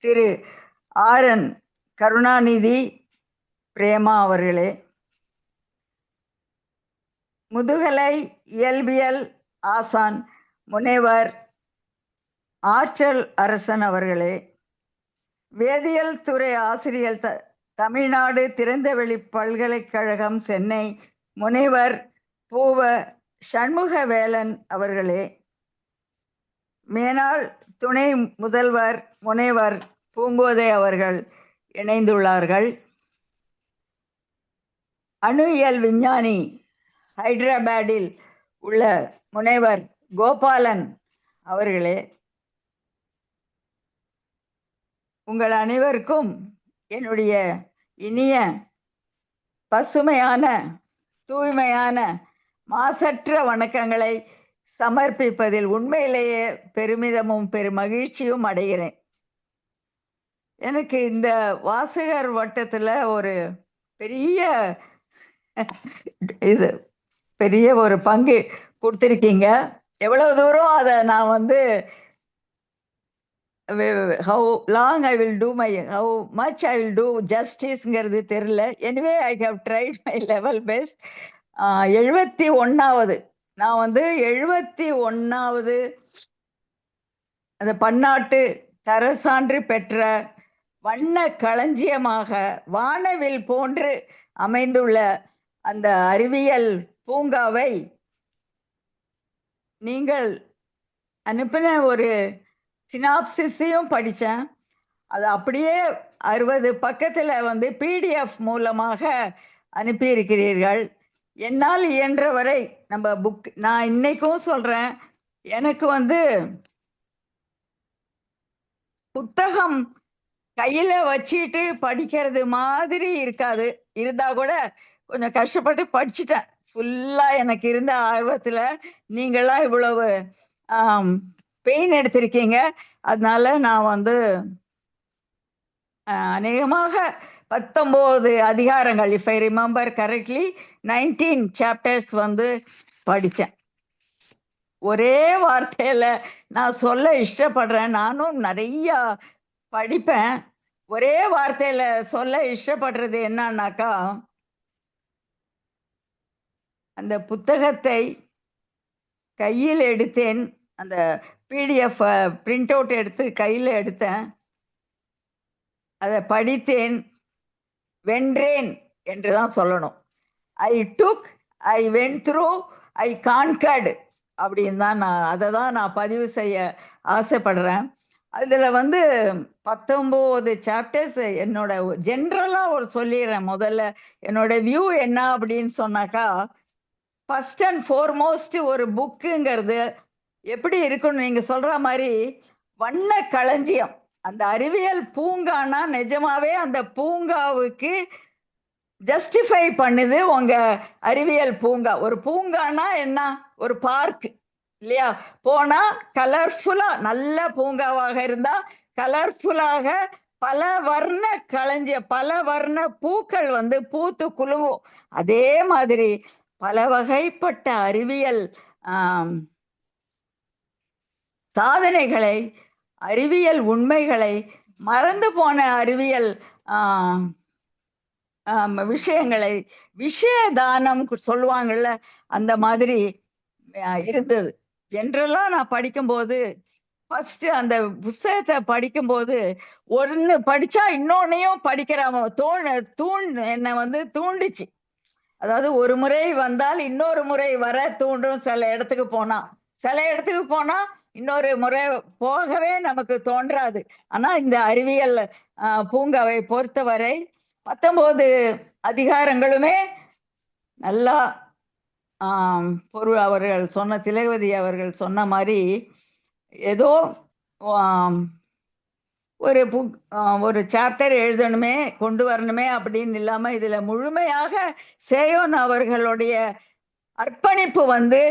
திரு ஆரன் கருணாநிதி பிரேமா அவர்களே, முதுகலை இயல்பியல் ஆசான் முனைவர் ஆற்றல் அரசன் அவர்களே, வேதியியல் துறை ஆசிரியர் தமிழ்நாடு திறந்தவெளி பல்கலைக்கழகம் சென்னை முனைவர் பூவ சண்முகவேலன் அவர்களே, மேனாள் துணை முதல்வர் முனைவர் பூங்கோதை அவர்கள் இணைந்துள்ளார்கள். அணுயியல் விஞ்ஞானி ஹைதராபாத்தில் உள்ள முனைவர் கோபாலன் அவர்களே, உங்கள் அனைவருக்கும் என்னுடைய இனிய பசுமையான தூய்மையான மாசற்ற வணக்கங்களை சமர்ப்பிப்பதில் உண்மையிலேயே பெருமிதமும் பெருமகிழ்ச்சியும் அடைகிறேன். எனக்கு இந்த வாசகர் வட்டத்துல ஒரு பெரிய ஒரு பங்கு கொடுத்திருக்கீங்க. எவ்வளவு தூரம் அதை நான் how long I will do how much I will do justiceங்கிறது தெரியல. Anyway, I have tried my level best. 71வது நான் 71வது அந்த பன்னாட்டு தரசான்று பெற்ற வண்ண களஞ்சியமாக வானவில் போன்று அமைந்துள்ள அந்த அறிவியல் பூங்காவை நீங்கள் அனுப்பின ஒரு சினாப்சிஸையும் படித்தேன். அது அப்படியே 60 பக்கத்தில் வந்து பிடிஎஃப் மூலமாக அனுப்பியிருக்கிறீர்கள். என்னால் இயன்ற வரை நம்ம புக், நான் இன்னைக்கும் சொல்கிறேன், எனக்கு வந்து புத்தகம் கையில வச்சுட்டு படிக்கிறது மாதிரி இருக்காது. இருந்தா கூட கொஞ்சம் கஷ்டப்பட்டு படிச்சுட்டேன். ஃபுல்லா எனக்கு இருந்த ஆர்வத்துல நீங்களாம் இவ்வளவு பெயின் எடுத்திருக்கீங்க. அதனால நான் வந்து அநேகமாக 19 அதிகாரங்கள், if I remember correctly 19 chapters வந்து படித்தேன். ஒரே வார்த்தையில நான் சொல்ல இஷ்டப்படுறேன். நானும் நிறைய படிப்பேன். ஒரே வார்த்தையில சொல்ல இஷ்டப்படுறது என்னன்னாக்கா, அந்த புத்தகத்தை கையில் எடுத்தேன். அந்த பிடிஎஃப் பிரிண்ட் அவுட் எடுத்து கையில் எடுத்தேன். அதை படித்தேன், வென்றேன் என்று தான் சொல்லணும். I took, I went through, I conquered அப்படின்னு தான் அதை தான் நான் பதிவு செய்ய ஆசைப்படுறேன். அதில் வந்து 19 சாப்டர்ஸ். என்னோட ஜென்ரலாக ஒரு சொல்லிடுறேன். முதல்ல என்னோட வியூ என்ன அப்படின்னு சொன்னாக்கா, ஃபர்ஸ்ட் அண்ட் ஃபோர்மோஸ்ட் ஒரு புக்குங்கிறது எப்படி இருக்குன்னு நீங்கள் சொல்கிற மாதிரி வண்ண களஞ்சியம். அந்த அறிவியல் பூங்கானா நிஜமாவே அந்த பூங்காவுக்கு ஜஸ்டிஃபை பண்ணுது உங்க அறிவியல் பூங்கா. ஒரு பூங்கானா என்ன, ஒரு பார்க் இல்லையா? போனா கலர்ஃபுல்லா, நல்ல பூங்காவாக இருந்தா கலர்ஃபுல்லாக பல வர்ண களஞ்சிய, பல வர்ண பூக்கள் வந்து பூத்து குலுங்கும். அதே மாதிரி பல வகைப்பட்ட அறிவியல் சாதனைகளை, அறிவியல் உண்மைகளை, மறந்து போன அறிவியல் விஷயங்களை, விஷய தானம் சொல்லுவாங்கல்ல, அந்த மாதிரி இருந்தது. ஜென்ரலா நான் படிக்கும்போது, ஃபர்ஸ்ட் அந்த புத்தகத்தை படிக்கும்போது ஒன்னு படிச்சா இன்னொன்னையும் படிக்கிற என்னை வந்து தூண்டிச்சு. அதாவது ஒரு முறை வந்தால் இன்னொரு முறை வர தூண்டும். சில இடத்துக்கு போனா இன்னொரு முறை போகவே நமக்கு தோன்றாது. ஆனா இந்த அறிவியல் பூங்காவை பொறுத்தவரை 19 அதிகாரங்களுமே நல்லா பொருள் அவர்கள் சொன்ன, திலகவதி அவர்கள் சொன்ன மாதிரி ஏதோ ஒரு சாப்டர் எழுதணுமே, கொண்டு வரணுமே அப்படின்னு இல்லாம இதுல முழுமையாக சேயோன் அவர்களுடைய அர்ப்பணிப்பு வந்து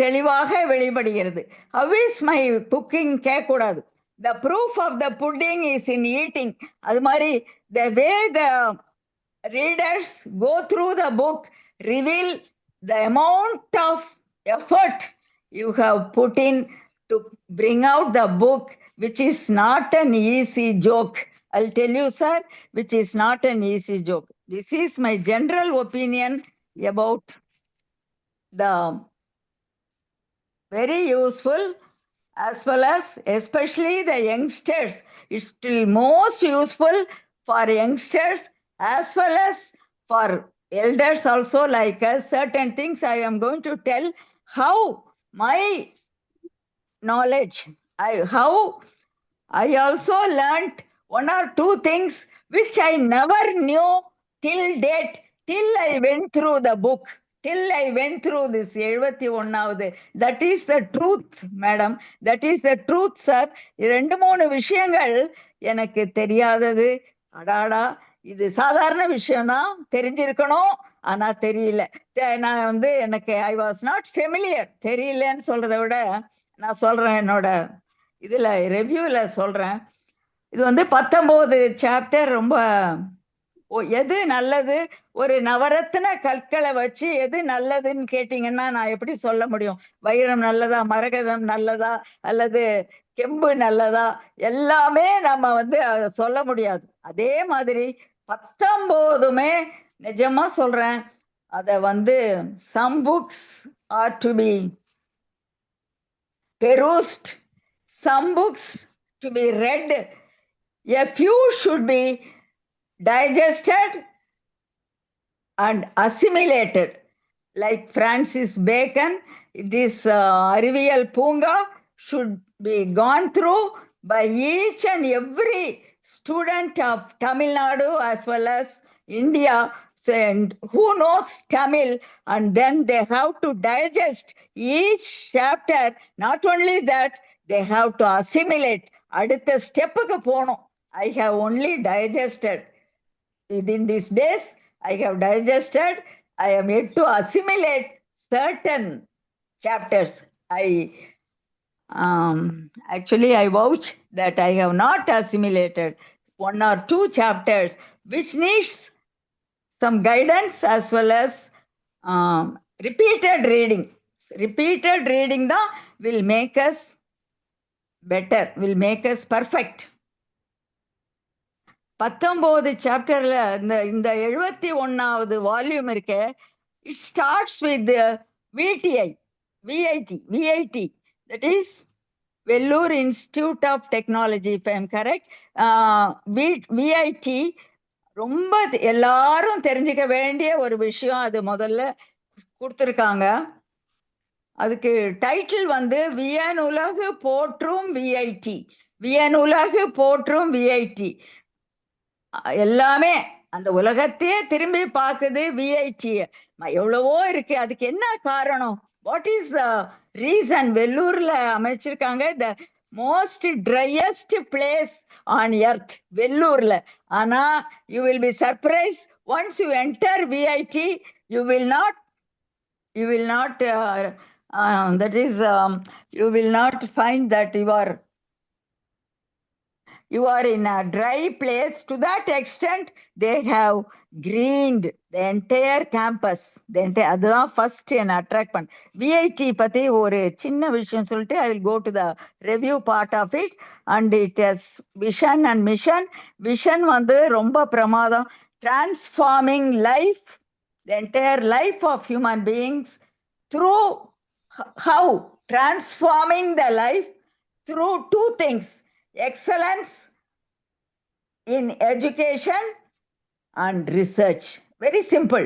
தெளிவாக வெளிப்படுகிறது. How is my cooking கேட்கக்கூடாது. The proof of the pudding is in eating. அது மாதிரி the way the readers go through the book reveal the amount of effort you have put in to bring out the book, which is not an easy joke. I'll tell you, sir, which is not an easy joke. This is my general opinion about the very useful, as well as especially the youngsters. It's still most useful for youngsters as well as for elders also like us. Certain things I am going to tell how my knowledge, how I also learnt one or two things which I never knew till date, till I went through the book, till I went through this 71வது. That is the truth, madam. That is the truth, sir. 2-3 விஷயங்கள் எனக்கு தெரியாதது. அடாடா, இது சாதாரண விஷயம்தான், தெரிஞ்சிருக்கணும், ஆனா தெரியல. நான் வந்து எனக்கு ஐ வாஸ் நாட் ஃபெமிலியர். தெரியலன்னு சொல்றதை விட நான் சொல்றேன், என்னோட இதுல ரிவ்யூல சொல்றேன். இது வந்து 19 சாப்டர். ரொம்ப எது நல்லது, ஒரு நவரத்ன கற்களை வச்சு எது நல்லதுன்னு கேட்டீங்கன்னா நான் எப்படி சொல்ல முடியும்? வைரம் நல்லதா, மரகதம் நல்லதா, அல்லது கெம்பு நல்லதா? எல்லாமே நம்ம வந்து சொல்ல முடியாது. அதே மாதிரி 19மே நிஜமா சொல்றேன், அத வந்து some books are to be perused, some books to be read, a few should be digested and assimilated. Like Francis Bacon, this அறிவியல் பூங்கா should be gone through by each and every student of Tamil Nadu as well as India, and who knows Tamil, and then they have to digest each chapter. Not only that, they have to assimilate. அடுத்த ஸ்டெப்புக்கு போகணும். I have only digested. Within these days, I have digested. I am yet to assimilate certain chapters. Actually, I vouch that I have not assimilated 1 or 2 chapters, which needs some guidance as well as repeated reading. Repeated reading will make us better, will make us perfect. 19 சாப்டர்ல இந்த 71வது volume இருக்கு. It starts with the VIT, that is Vellore Institute of Technology, if I am correct. VIT ரொம்ப எல்லாரும் தெரிஞ்சுக்க வேண்டிய ஒரு விஷயம். அது முதல்ல கொடுத்துருக்காங்க. அதுக்கு டைட்டில் வந்து வியனுலகு போற்றும் விஐடி. வியனுலகு போற்றும் விஐடி. எல்லாமே அந்த உலகத்தையே திரும்பி பார்க்குது விஐடி. எவ்வளவோ இருக்கு. அதுக்கு என்ன காரணம்? What is the reason? வெள்ளூர்ல அமைச்சிருக்காங்க. The most driest place on earth வெள்ளூர்ல. ஆனா you will be surprise once you enter VIT. You will not that is you will not find that you are in a dry place. To that extent they have greened the entire campus. அதுதான் first என்ன attract பண்ண. VIT பத்தி ஒரு சின்ன விஷயம் சொல்லிட்டு I will go to the review part of it. And it has vision and mission. Vision வந்து ரொம்ப பிரமாதம். Transforming life, the entire life of human beings through how? Transforming the life through 2 things. Excellence in education and research. Very simple.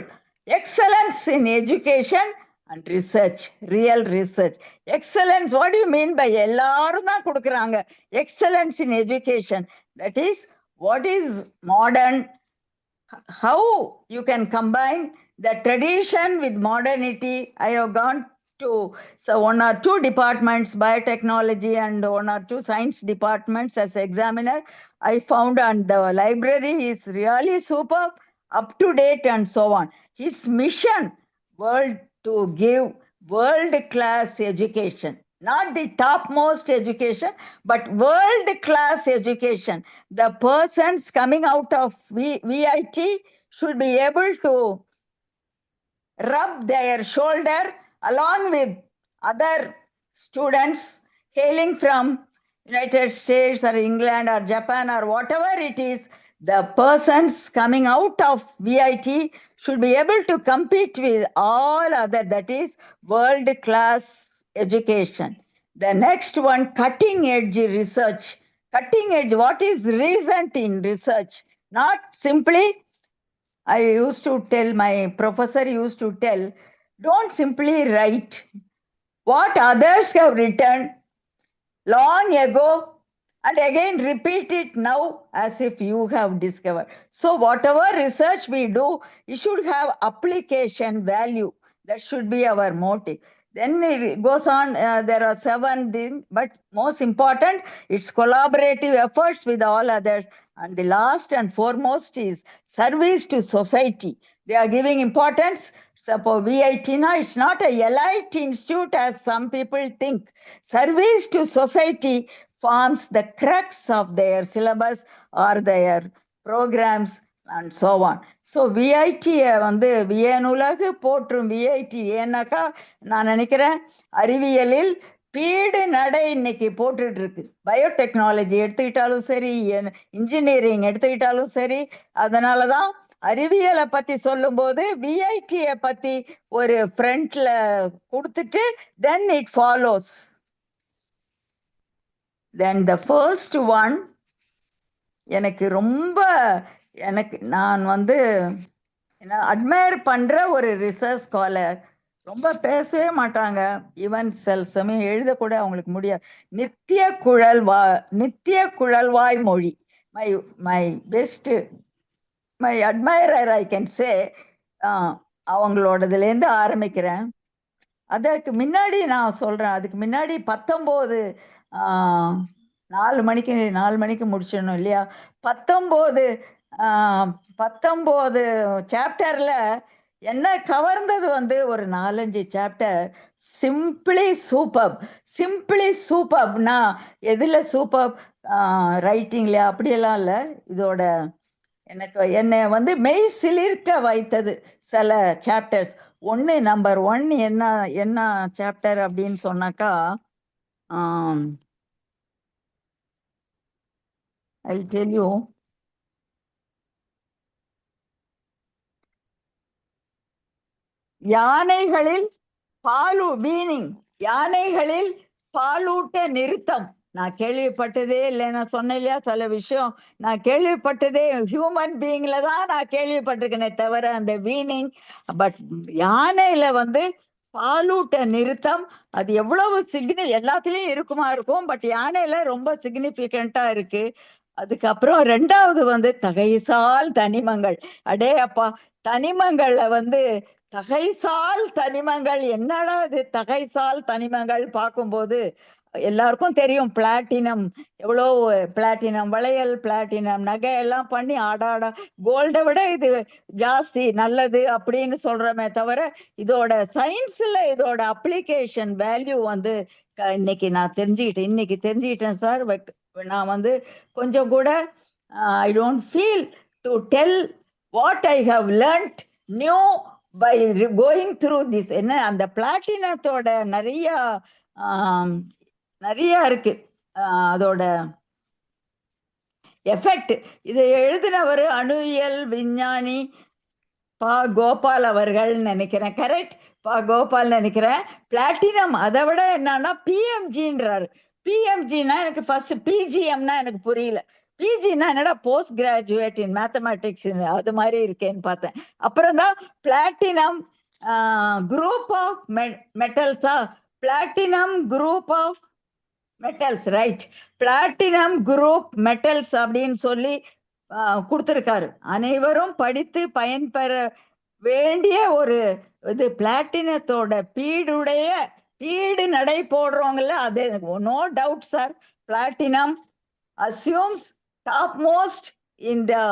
Excellence in education and research. Real research. Excellence, what do you mean by எல்லாரும் தான் கொடுக்குறாங்க. Excellence in education. That is, what is modern? How you can combine the tradition with modernity. I have gone to 1 or 2 departments, biotechnology and 1 or 2 science departments as examiner. I found, and the library is really superb, up to date and so on. Its mission, to give world-class education. Not the topmost education, but world-class education. The persons coming out of VIT should be able to rub their shoulder along with other students hailing from United States or England or Japan or whatever it is. The persons coming out of VIT should be able to compete with all other, that is world-class education. The next one, cutting edge research. Cutting edge, what is recent in research? Not simply, I used to tell, my professor used to tell, don't simply write what others have written long ago and again repeat it now as if you have discovered. So whatever research we do, it should have application value. That should be our motive. Then it goes on, there are 7 things, but most important, it's collaborative efforts with all others. And the last and foremost is service to society. They are giving importance. Suppose VIT, it's not a elite institute as some people think. Service to society forms the crux of their syllabus or their programs and so on. So VIT வந்து வியனுலகு போற்றும் VIT. ஏன்னாக்கா நான் நினைக்கிறேன் அறிவியலில் bead நடை இன்னைக்கு போட்டுட்டு இருக்கு. பயோடெக்னாலஜி எடுத்துக்கிட்டாலும் சரி, இன்ஜினியரிங் எடுத்துக்கிட்டாலும் சரி. அதனாலதான் அறிவியலை பத்தி சொல்லும் போது விஐடிய பத்தி ஒரு ஃப்ரண்ட்ல கொடுத்துட்டு then it follows. Then the first one நான் வந்து அட்மையர் பண்ற ஒரு ரிசர்ச் ஸ்காலர் ரொம்ப பேசவே மாட்டாங்க. ஈவன் சமயம் எழுதக்கூட அவங்களுக்கு முடியாது. நித்திய குழல்வாய் மொழி. My my best my admirer I can say. அவங்களோடதுலேருந்து ஆரம்பிக்கிறேன். அதுக்கு முன்னாடி நான் சொல்றேன், அதுக்கு முன்னாடி 19 4 மணிக்கு முடிச்சிடணும் இல்லையா? 19 சாப்டர்ல என்ன கவர்ந்தது வந்து ஒரு 4-5 சாப்டர். சிம்பிளி சூப்பர்ப்னா எதுல சூப்பர்? ரைட்டிங்ல அப்படியெல்லாம் இல்ல. இதோட என்னை வந்து மெய் சிலிர்க்க வைத்தது சில சாப்டர்ஸ். நம்பர் 1 என்ன சாப்டர் அப்படின்னு சொன்னாக்கா, I'll tell you. யானைகளில் பாலூட்ட நிறுத்தம். நான் கேள்விப்பட்டதே இல்லை. நான் சொன்னேன் இல்லையா சில விஷயம் நான் கேள்விப்பட்டதே ஹியூமன் பீயிங்ல தான் நான் கேள்விப்பட்டிருக்கேனே தவிர அந்த வீனிங். பட் யானையில வந்து பாலூட்ட நிறுத்தம் அது எவ்வளவு எல்லாத்துலயும் இருக்கும். பட் யானையில ரொம்ப சிக்னிபிகண்டா இருக்கு. அதுக்கப்புறம் 2வது வந்து தகைசால் தனிமங்கள். அடே அப்பா, தனிமங்கள்ல வந்து தகைசால் தனிமங்கள். என்னடா இது தகைசால் தனிமங்கள்? பார்க்கும்போது எல்லாருக்கும் தெரியும் பிளாட்டினம், எவ்வளோ பிளாட்டினம் வளையல், பிளாட்டினம் நகை எல்லாம் பண்ணி ஆடாடா கோல்டை விட இது ஜாஸ்தி நல்லது அப்படின்னு சொல்றமே தவிர இதோட சயின்ஸ்ல இதோட அப்ளிகேஷன் வேல்யூ வந்து இன்னைக்கு நான் தெரிஞ்சுக்கிட்டேன் சார். நான் வந்து கொஞ்சம் கூட I don't feel to tell what I have learnt new by going through this. என்ன அந்த பிளாட்டினத்தோட நிறைய இருக்கு அதோட எஃபெக்ட். இதை எழுதினவர் அணுவியல் விஞ்ஞானி பா கோபால் அவர்கள் நினைக்கிறேன். கரெக்ட், பா கோபால் நினைக்கிறேன். பிளாட்டினம் அதை விட என்னன்னா பிஎம்ஜின்றாரு. பிஎம்ஜினா எனக்கு ஃபர்ஸ்ட், பிஜிஎம்னா எனக்கு புரியல. பிஜினா என்னடா போஸ்ட் கிராஜுவேட் இன் மேத்தமேட்டிக்ஸ், அது மாதிரி இருக்கேன்னு பார்த்தேன். அப்புறம் தான் பிளாட்டினம் குரூப் ஆஃப் மெட்டல்ஸா, platinum group of metals, right, platinum group metals அப்படின்னு சொல்லி கொடுத்திருக்காரு. அனைவரும் படித்து பயன்பெற வேண்டிய ஒரு இது. பிளாட்டினத்தோட பீடு நடை போடுறவங்கல்ல, அது no doubt sir. Platinum assumes topmost in the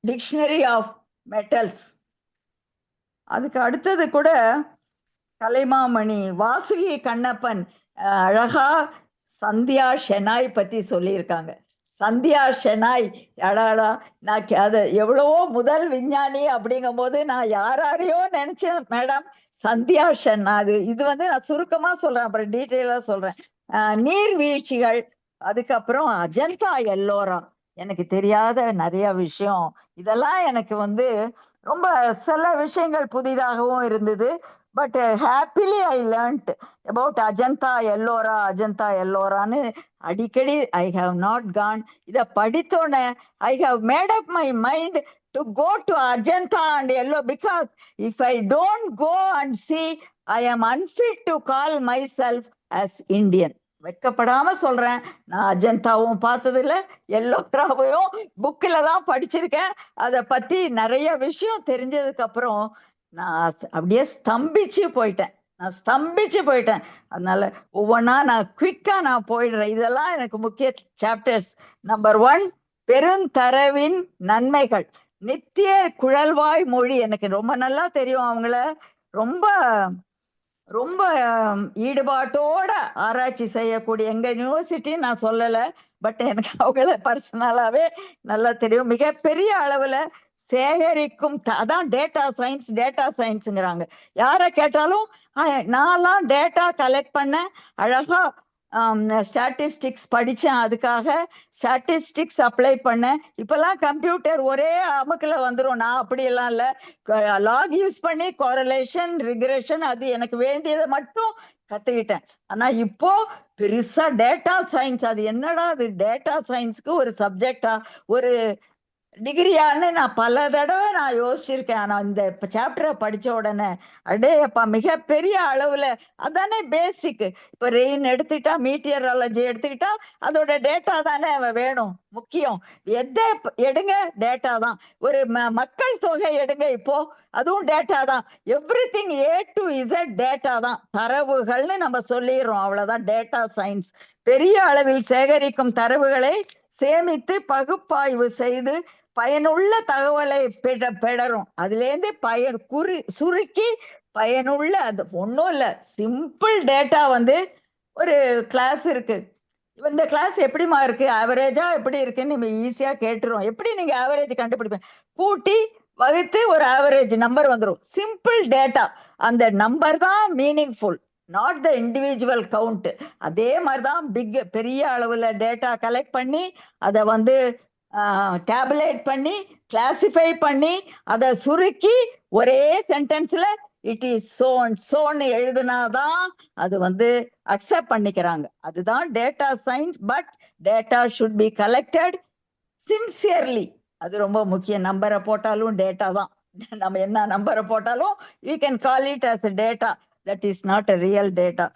dictionary of metals. அதுக்கு அடுத்தது கூட கலைமாமணி வாசுகி கண்ணப்பன் அழகா சந்தியா ஷெனாய் பத்தி சொல்லியிருக்காங்க. சந்தியா ஷெனாய், அடாடா, நான் அது எவ்வளவோ முதல் விஞ்ஞானி அப்படிங்கும் போது நான் யாரையோ நினைச்சேன் மேடம். சந்தியா ஷெனாய் இது வந்து நான் சுருக்கமா சொல்றேன், அப்புறம் டீட்டெயிலா சொல்றேன். நீர்வீழ்ச்சிகள், அதுக்கப்புறம் அஜந்தா எல்லோரா, எனக்கு தெரியாத நிறைய விஷயம். இதெல்லாம் எனக்கு வந்து ரொம்ப சில விஷயங்கள் புதிதாகவும் இருந்தது. But happily I learned about Ajanta எல்லோரான்னு அடிக்கடி ஐ ஹவ் நாட் கான். இதை படித்தோன்னே I have made up my mind to go to Ajanta and Ellora, because if I don't go and see, I am unfit to call myself as Indian. வெக்கப்படாம சொல்றேன், நான் அஜந்தாவும் பார்த்ததில்ல, எல்லோராவையும் புக்கில தான் படிச்சிருக்கேன். அதை பத்தி நிறைய விஷயம் தெரிஞ்சதுக்கு அப்புறம் நான் அப்படியே ஸ்தம்பிச்சு போயிட்டேன். அதனால ஒவ்வொன்னா நான் குவிக்கா நான் போயிடுறேன். இதெல்லாம் எனக்கு முக்கிய சாப்டர்ஸ். நம்பர் 1 பெருந்தரவின் நன்மைகள். நித்திய குழல்வாய் மொழி எனக்கு ரொம்ப நல்லா தெரியும். அவங்கள ரொம்ப ரொம்ப ஈடுபாட்டோட ஆராய்ச்சி செய்யக்கூடிய எங்க யூனிவர்சிட்டி நான் சொல்லல, பட் எனக்கு அவங்கள பர்சனலாவே நல்லா தெரியும். மிகப்பெரிய அளவுல சேகரிக்கும், அதான் டேட்டா சயின்ஸ்ங்கிறாங்க. யார கேட்டாலும் நான்லாம் டேட்டா கலெக்ட் பண்ண அழகா ஸ்டாட்டிஸ்டிக்ஸ் படிச்சேன், அதுக்காக ஸ்டாட்டிஸ்டிக்ஸ் அப்ளை பண்ணேன். இப்பெல்லாம் கம்ப்யூட்டர் ஒரே அமுக்குல வந்துடும். நான் அப்படியெல்லாம் இல்லை, லாக் யூஸ் பண்ணி கோரலேஷன் ரிக்ரெஷன் அது எனக்கு வேண்டியதை மட்டும் கத்துக்கிட்டேன். ஆனா இப்போ பெருசா டேட்டா சயின்ஸ், அது என்னடா அது டேட்டா சயின்ஸ்க்கு ஒரு சப்ஜெக்டா, ஒரு டிகிரியான்னு நான் பல தடவை நான் யோசிச்சிருக்கேன். ஆனா இந்த சாப்டரை படிச்ச உடனே அடே அப்பா மிகப்பெரிய அளவுல அதானே பேசிக். இப்ப ரெயின் எடுத்துக்கிட்டா, மீட்டியராலஜி எடுத்துக்கிட்டா அதோட டேட்டா தானே வேணும், முக்கியம். எதை எடுங்க டேட்டா தான். ஒரு மக்கள் தொகை எடுங்க, இப்போ அதுவும் டேட்டா தான். Everything A to Z data தான், தரவுகள்னு நம்ம சொல்லிடுறோம், அவ்வளவுதான் டேட்டா சயின்ஸ். பெரிய அளவில் சேகரிக்கும் தரவுகளை சேமித்து பகுப்பாய்வு செய்து பயனுள்ள தகவலை பெறரும். அதுல இருந்து சுருக்கி பயனுள்ள, அது ஒன்றும் இல்லை, சிம்பிள் டேட்டா வந்து ஒரு கிளாஸ் இருக்கு. இந்த கிளாஸ் எப்படிமா இருக்கு, ஆவரேஜா எப்படி இருக்குன்னு நம்ம ஈஸியா கேட்டுரும். எப்படி நீங்க ஆவரேஜ் கண்டுபிடிப்பேன்? கூட்டி வகுத்து ஒரு ஆவரேஜ் நம்பர் வந்துடும். சிம்பிள் டேட்டா, அந்த நம்பர் தான் meaningful, not the individual count. அதே மாதிரிதான் பெரிய அளவுல டேட்டா கலெக்ட் பண்ணி அதை வந்து டேபுலேட் பண்ணி கிளாசிஃபை பண்ணி அதை சுருக்கி ஒரே சென்டென்ஸ்ல இட் இஸ் சோன்னு எழுதுனாதான் அது வந்து அக்செப்ட் பண்ணிக்கிறாங்க. அதுதான் data science. But data should be collected sincerely. அது ரொம்ப முக்கியம். நம்பரை போட்டாலும் டேட்டா தான், நம்ம என்ன நம்பரை போட்டாலும் you can call it as a data, that is not a real data.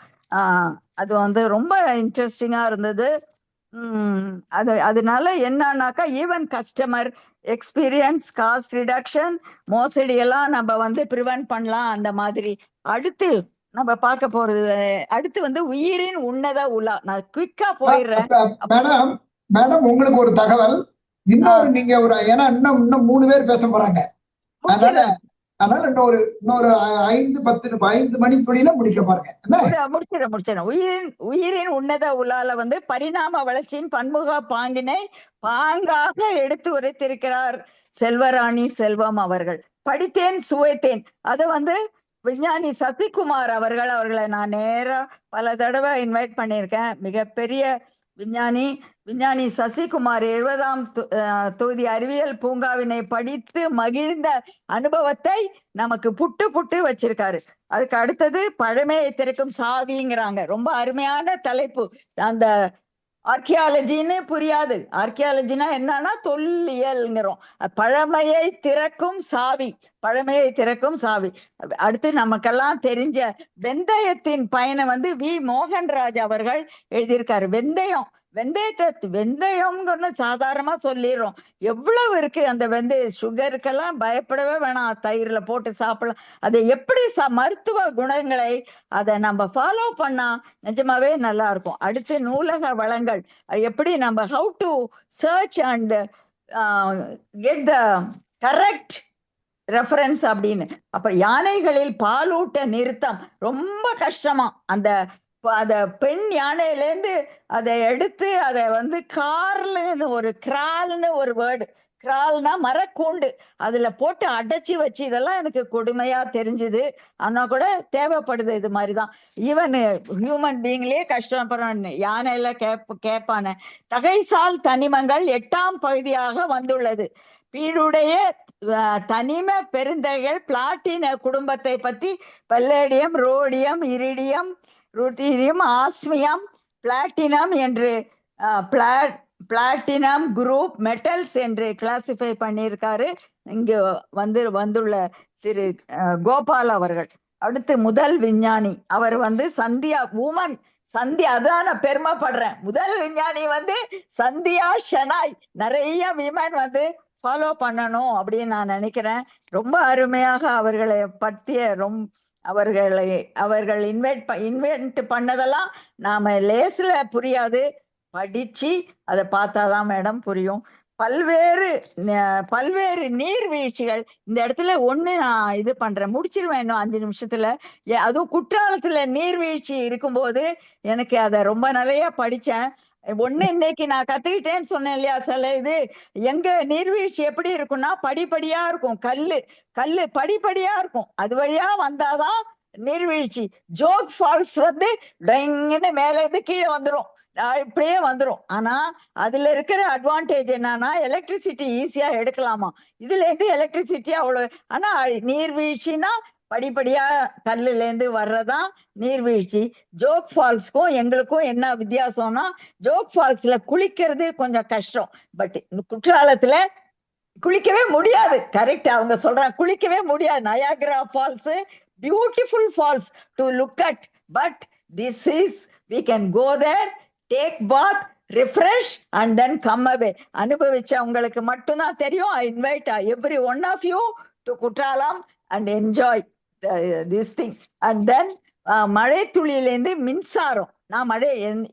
அது வந்து ரொம்ப இன்ட்ரெஸ்டிங்கா இருந்தது. அதனால என்னன்னாக்கா even customer experience, cost reduction, மோசடி எல்லாம் நம்ம வந்து ப்ரிவென்ட் பண்ணலாம். அந்த மாதிரி அடுத்து நம்ம பார்க்க போறது, அடுத்து வந்து உயிரின் உன்னத உலா. நான் குயிக்கா போயிடுறேன். மேடம் உங்களுக்கு ஒரு தகவல், இன்னொரு நீங்க ஒரு, ஏன்னா இன்னும் 3 பேர் பேச போறாங்க, அதனால இன்னொரு 5 மணிக்குள்ள முடிக்க பாருங்க. முடிச்சிடும். உயிரின் உன்னத உலால வந்து பரிணாம வளர்ச்சியின் பன்முக பாங்கினை பாங்காக எடுத்து உரைத்திருக்கிறார் செல்வராணி செல்வம் அவர்கள். படித்தேன் சுவைத்தேன். அதை வந்து விஞ்ஞானி சசிகுமார் அவர்களை நான் நேரா பல தடவை இன்வைட் பண்ணியிருக்கேன். மிகப்பெரிய விஞ்ஞானி சசிகுமார் 70ஆம் தொகுதி அறிவியல் பூங்காவினை படித்து மகிழ்ந்த அனுபவத்தை நமக்கு புட்டு வச்சிருக்காரு. அதுக்கு அடுத்தது பழமையை திறக்கும் சாவிங்கிறாங்க. ரொம்ப அருமையான தலைப்பு. அந்த ஆர்கியாலஜின்னு புரியாது. ஆர்கியாலஜினா என்னன்னா தொல்லியல்ங்கிறோம். பழமையை திறக்கும் சாவி, பழமையை திறக்கும் சாவி. அடுத்து நமக்கெல்லாம் தெரிஞ்ச வெந்தயத்தின் பயனை வந்து வி மோகன்ராஜ் அவர்கள் எழுதியிருக்காரு. வெந்தயம்ங்கிறது சாதாரணமா சொல்லிடுறோம், எவ்வளவு இருக்கு அந்த வெந்தயம். சுகருக்கெல்லாம் பயப்படவே வேணாம், தயிர்ல போட்டு சாப்பிடலாம். அதை எப்படி மருத்துவ குணங்களை அதை நம்ம ஃபாலோ பண்ணா நிஜமாவே நல்லா இருக்கும். அடுத்து நூலக வளங்கள், எப்படி நம்ம how to search and get the correct reference அப்படின்னு. அப்புறம் யானைகளில் பாலூட்ட நிறுத்தம் ரொம்ப கஷ்டமா. அத பெண் யானையிலேருந்து அதை எடுத்து அதை வந்து கிரால்னு ஒரு வேர்டு, கிரால்னா மரக்கூண்டு, அதுல போட்டு அடைச்சி வச்சு, இதெல்லாம் எனக்கு கொடுமையா தெரிஞ்சுது. ஆனா கூட தேவைப்படுது இது மாதிரிதான். ஈவன் ஹியூமன் பீயிங்லயே கஷ்டப்படுறோம், யானையில கேட்பான. தகைசால் தனிமங்கள் 8ஆம் பகுதியாக வந்துள்ளது. பீடுடைய தனிம பெருந்தகைகள் பிளாட்டின குடும்பத்தை பத்தி palladium, rhodium, iridium, ruthenium, osmium, platinum என்று பிளாட்டினம் குரூப் மெட்டல்ஸ் என்று கிளாசிஃபை பண்ணியிருக்காரு இங்கு வந்துள்ள திரு கோபால் அவர்கள். அடுத்து முதல் விஞ்ஞானி அவர் வந்து சந்தியா அதான் நான் பெருமைப்படுறேன். முதல் விஞ்ஞானி வந்து சந்தியா ஷெனாய். நிறைய விமன் வந்து ஃபாலோ பண்ணணும் அப்படின்னு நான் நினைக்கிறேன். ரொம்ப அருமையாக அவர்களை பற்றிய அவர்கள் இன்வென்ட் பண்ணதெல்லாம் நாம லேஸ்ல புரியாது, படிச்சு அதை பார்த்தாதான் மேடம் புரியும். பல்வேறு நீர்வீழ்ச்சிகள். இந்த இடத்துல நான் இது பண்றேன், முடிச்சிருவேன் இன்னும் 5 நிமிஷத்துல. அதுவும் குற்றாலத்துல நீர்வீழ்ச்சி இருக்கும்போது எனக்கு அதை ரொம்ப நிறைய படிச்சேன். இன்னைக்கு நான் கத்துக்கிட்டேன்னு சொன்னேன் இல்லையா, சில இது எங்க நீர்வீழ்ச்சி எப்படி இருக்கும்னா படிப்படியா இருக்கும். கல்லு படிப்படியா இருக்கும். அது வழியா வந்தாதான் நீர்வீழ்ச்சி. ஜோக் ஃபால்ஸ் வந்து மேல இருந்து கீழே வந்துரும், இப்படியே வந்துரும். ஆனா அதுல இருக்கிற அட்வான்டேஜ் என்னன்னா எலக்ட்ரிசிட்டி ஈஸியா எடுக்கலாமா. இதுல இருந்து எலக்ட்ரிசிட்டி அவ்வளவு. ஆனா நீர்வீழ்ச்சின்னா படிப்படியா கல்லுல இருந்து வர்றதான் நீர்வீழ்ச்சி. ஜோக் ஃபால்ஸ்க்கும் எங்களுக்கும் என்ன வித்தியாசம்னா, ஜோக் ஃபால்ஸ்ல குளிக்கிறது கொஞ்சம் கஷ்டம், பட் குற்றாலத்துல குளிக்கவே முடியாது. கரெக்ட், அவங்க சொல்றாங்க குளிக்கவே முடியாது. Niagara falls beautiful falls to look at, but this is we can go there, take bath, refresh and then come away. அனுபவிச்சவங்களுக்கு மட்டும்தான் தெரியும். I invite every one of you to Kutralam and enjoy this thing. And then மழை துளியிலேருந்து மின்சாரம், நான் மழை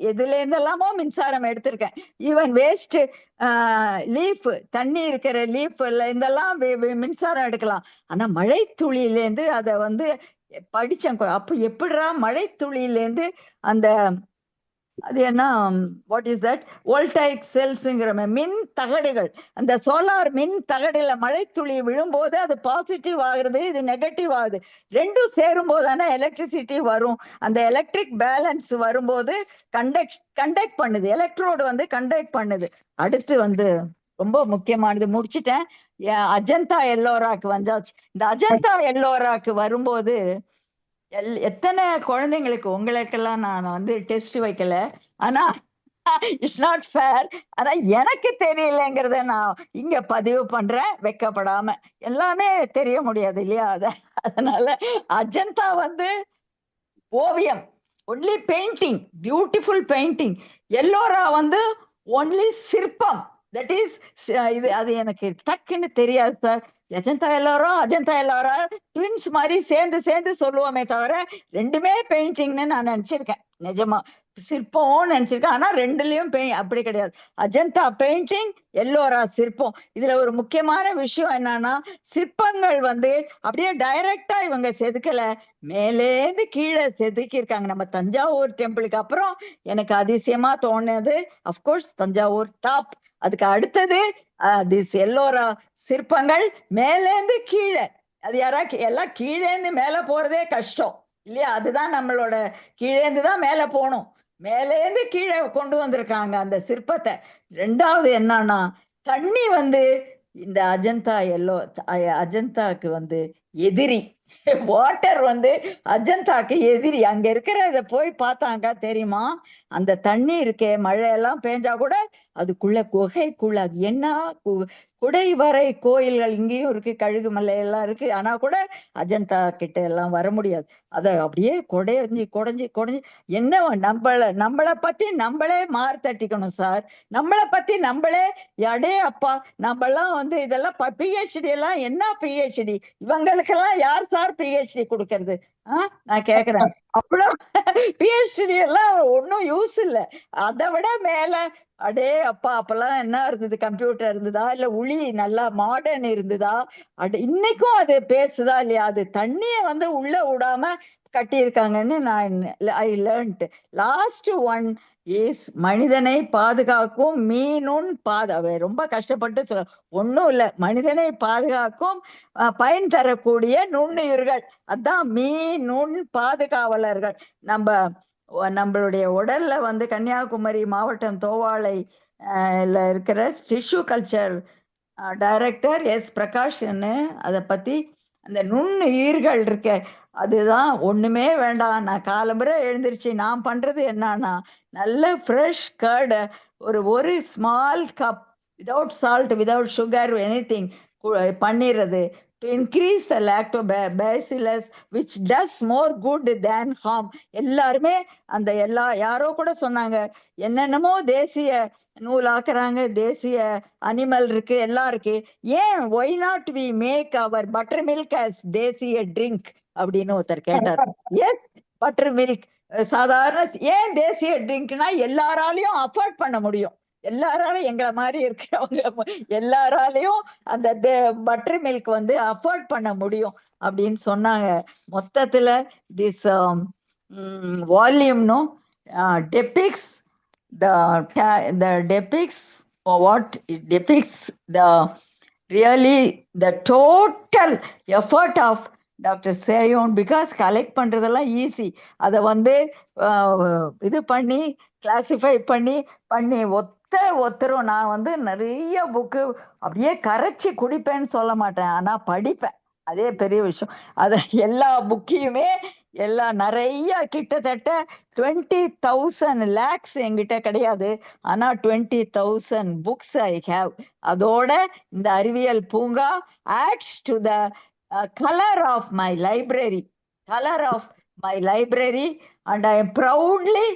எதுல இருந்தெல்லாமோ மின்சாரம் எடுத்திருக்கேன். Even waste leaf, தண்ணி இருக்கிற லீஃப்ல இருந்தெல்லாம் மின்சாரம் எடுக்கலாம். ஆனா மழை துளியிலேருந்து அதை வந்து படிச்சேன். அப்ப எப்படிடா மழை துளியிலேருந்து அந்த அது என்ன, வாட் இஸ் தட், வோல்டைக் செல்ஸ்ங்கிற மின் தகடுகள், அந்த சோலார் மின் தகடுல மழை துளி விழும்போது அது பாசிட்டிவ் ஆகுறது, இது நெகட்டிவ் ஆகுது. ரெண்டும் சேரும் போதுதானே எலக்ட்ரிசிட்டி வரும். அந்த எலக்ட்ரிக் பேலன்ஸ் வரும்போது கண்டக்ட் பண்ணுது, எலக்ட்ரோடு வந்து கண்டக்ட் பண்ணுது. அடுத்து வந்து ரொம்ப முக்கியமானது முடிச்சிட்டேன். அஜந்தா எல்லோராக்கு வந்தாச்சு. இந்த அஜந்தா எல்லோராக்கு வரும்போது எத்தனை குழந்தைங்களுக்கு, உங்களுக்கெல்லாம் நான் வந்து டெஸ்ட் வைக்கல, ஆனா இட்ஸ் நாட் ஃபேர். ஆனா எனக்கு தெரியலங்கிறத நான் இங்க பதிவு பண்றேன், வைக்கப்படாம. எல்லாமே தெரிய முடியாது இல்லையா? அதனால அஜந்தா வந்து ஓவியம், only painting, beautiful painting. Ellora வந்து ஒன்லி சிற்பம். தட் இஸ் இது, அது எனக்கு டக்குன்னு தெரியாது சார். அஜந்தா எல்லோரா ட்வின்ஸ் மாதிரி சேர்ந்து சொல்லுவோமே தவிர ரெண்டுமே பெயிண்டிங்னு நான் நினைச்சிருக்கேன். நிஜமா சிற்பம் நினைச்சிருக்கேன், ஆனா ரெண்டுலயும் அப்படி கிடையாது. அஜந்தா பெயிண்டிங், எல்லோரா சிற்பம். இதுல ஒரு முக்கியமான விஷயம் என்னன்னா, சிற்பங்கள் வந்து அப்படியே டைரக்டா இவங்க செதுக்கல, மேலேந்து கீழே செதுக்கி இருக்காங்க. நம்ம தஞ்சாவூர் டெம்பிளுக்கு அப்புறம் எனக்கு அதிசயமா தோணுது அப்கோர்ஸ் தஞ்சாவூர் டாப். அதுக்கு அடுத்தது திஸ் எல்லோரா சிற்பங்கள் மேலேந்து கீழே. அது எல்லாம் கீழேந்து மேல போறதே கஷ்டம் இல்லையா? அதுதான் நம்மளோட, கீழேந்துதான் மேல போகணும், மேலேந்து கீழே கொண்டு வந்திருக்காங்க அந்த சிற்பத்தை. ரெண்டாவது என்னன்னா, தண்ணி வந்து இந்த அஜந்தாக்கு வந்து எதிரி. வாட்டர் வந்து அஜந்தாக்கு எதிரி. அங்க இருக்கிற இத போய் பார்த்தாங்க தெரியுமா, அந்த தண்ணி இருக்கே, மழை எல்லாம் பெஞ்சா கூட அதுக்குள்ள குகைக்குள்ள, அது என்ன குடைவரை கோயில்கள் இங்கேயும் இருக்கு, கழுகுமலை எல்லாம் இருக்கு, ஆனா கூட அஜந்தா கிட்ட எல்லாம் வர முடியாது. அத அப்படியே குடைஞ்சு என்ன, நம்மளை பத்தி நம்மளே மார்த்தட்டிக்கணும் சார். நம்மளை பத்தி நம்மளே அடே அப்பா, நம்மெல்லாம் வந்து இதெல்லாம் பிஹெச்டி எல்லாம் என்ன பிஹெச்டி, இவங்களுக்கெல்லாம் யார் சார் பிஹெச்டி கொடுக்கறது? நான் கேக்குறேன். அவ்வளவு பிஹெச்டி எல்லாம் ஒன்னும் யூஸ் இல்ல. அதை விட மேல அடே அப்பா, அப்பெல்லாம் என்ன இருந்தது, கம்ப்யூட்டர் இருந்ததா, இல்ல உளி நல்லா மாடர்ன் இருந்ததா? இன்னைக்கும் அது பேசுதா இல்லையா? அது தண்ணிய வந்து உள்ள விடாம கட்டியிருக்காங்கன்னு நான் ஐ லேர்ன்ட். லாஸ்ட் ஒன் இஸ் மனிதனை பாதுகாக்கும் மீனுன் ரொம்ப கஷ்டப்பட்டு ஒன்னும் இல்ல, மனிதனை பாதுகாக்கும் பயன் தரக்கூடிய நுண்ணுயிர்கள், அதான் நுண் பாதுகாவலர்கள். நம்மளுடைய உடல்ல வந்து கன்னியாகுமரி மாவட்டம் தோவாளை இருக்கிற டிஷ்யூ கல்ச்சர் டைரக்டர் எஸ் பிரகாஷ்ன்னு அதை பத்தி, அந்த நுண்ணுயிர்கள் இருக்க, அதுதான் ஒண்ணுமே வேண்டாம். நான் காலம்புரை எழுந்திருச்சு நான் பண்றது என்னன்னா, நல்ல ஃப்ரெஷ் கர்டு ஒரு small cup, without salt, without sugar, anything பண்ணிடுறது, to increase the lactobacillus which does more good than harm. எல்லாருமே அந்த யாரோ கூட சொன்னாங்க, என்னென்னமோ தேசிய நூலாக்குறாங்க, தேசிய அனிமல் இருக்கு, எல்லாம் இருக்கு, ஏன் why not we make our buttermilk as தேசிய ட்ரிங்க் அப்படின்னு ஒருத்தர் கேட்டார். எஸ், பட்டர் மில்க் சாதாரண, ஏன் தேசிய ட்ரிங்க்னா எல்லாராலையும் அஃபோர்ட் பண்ண முடியும், எல்லாராலும் எங்களை மாதிரி இருக்கிறவங்க எல்லாராலையும் அந்த பட்டர் மில்க் வந்து அஃபோர்ட் பண்ண முடியும் அப்படின்னு சொன்னாங்க. மொத்தத்துல திஸ் வால்யூம்னு depicts what it depicts really the total effort of doctor Seyon. Because collect பண்றதெல்லாம் ஈஸி, அதை வந்து இது பண்ணி கிளாசிஃபை பண்ணி ஒத்தரும். நான் வந்து நிறைய புக்கு அப்படியே கரைச்சி குடிப்பேன்னு சொல்ல மாட்டேன், ஆனா படிப்பேன், அதே பெரிய விஷயம். அத எல்லா புக்கையுமே எல்லாம் நிறைய கிட்டத்தட்ட 20,000 lakhs என்கிட்ட கிடையாது. ஆனா 20,000 books I have. அதோட இந்த அறிவியல் பூங்கா adds to the color of my library. And I am proudly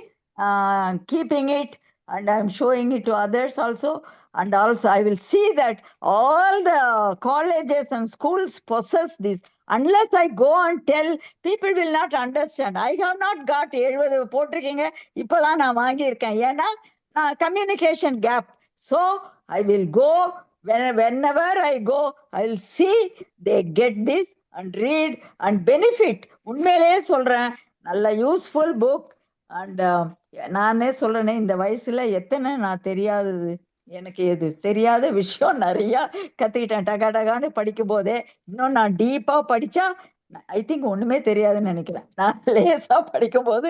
keeping it, and I am showing it to others also. And also I will see that all the colleges and schools possess this. Unless I go and tell, people will not understand. I have not got 70 போட்டிருக்கீங்க, இப்பதான் நான் வாங்கியிருக்கேன். ஏன்னா communication gap. So I will go, whenever I go, I will see they get this and read and benefit. உண்மையிலேயே சொல்றேன், நல்ல useful book. And நானே சொல்றேனே, இந்த வயசுல எத்தனை நான் தெரியாதது, எனக்கு எது தெரியாத விஷயம் நிறைய கத்துக்கிட்டேன். டகான்னு படிக்கும் போதே. இன்னும் நான் டீப்பா படிச்சா ஐ திங்க் ஒண்ணுமே தெரியாதுன்னு நினைக்கிறேன். நான் லேசா படிக்கும் போது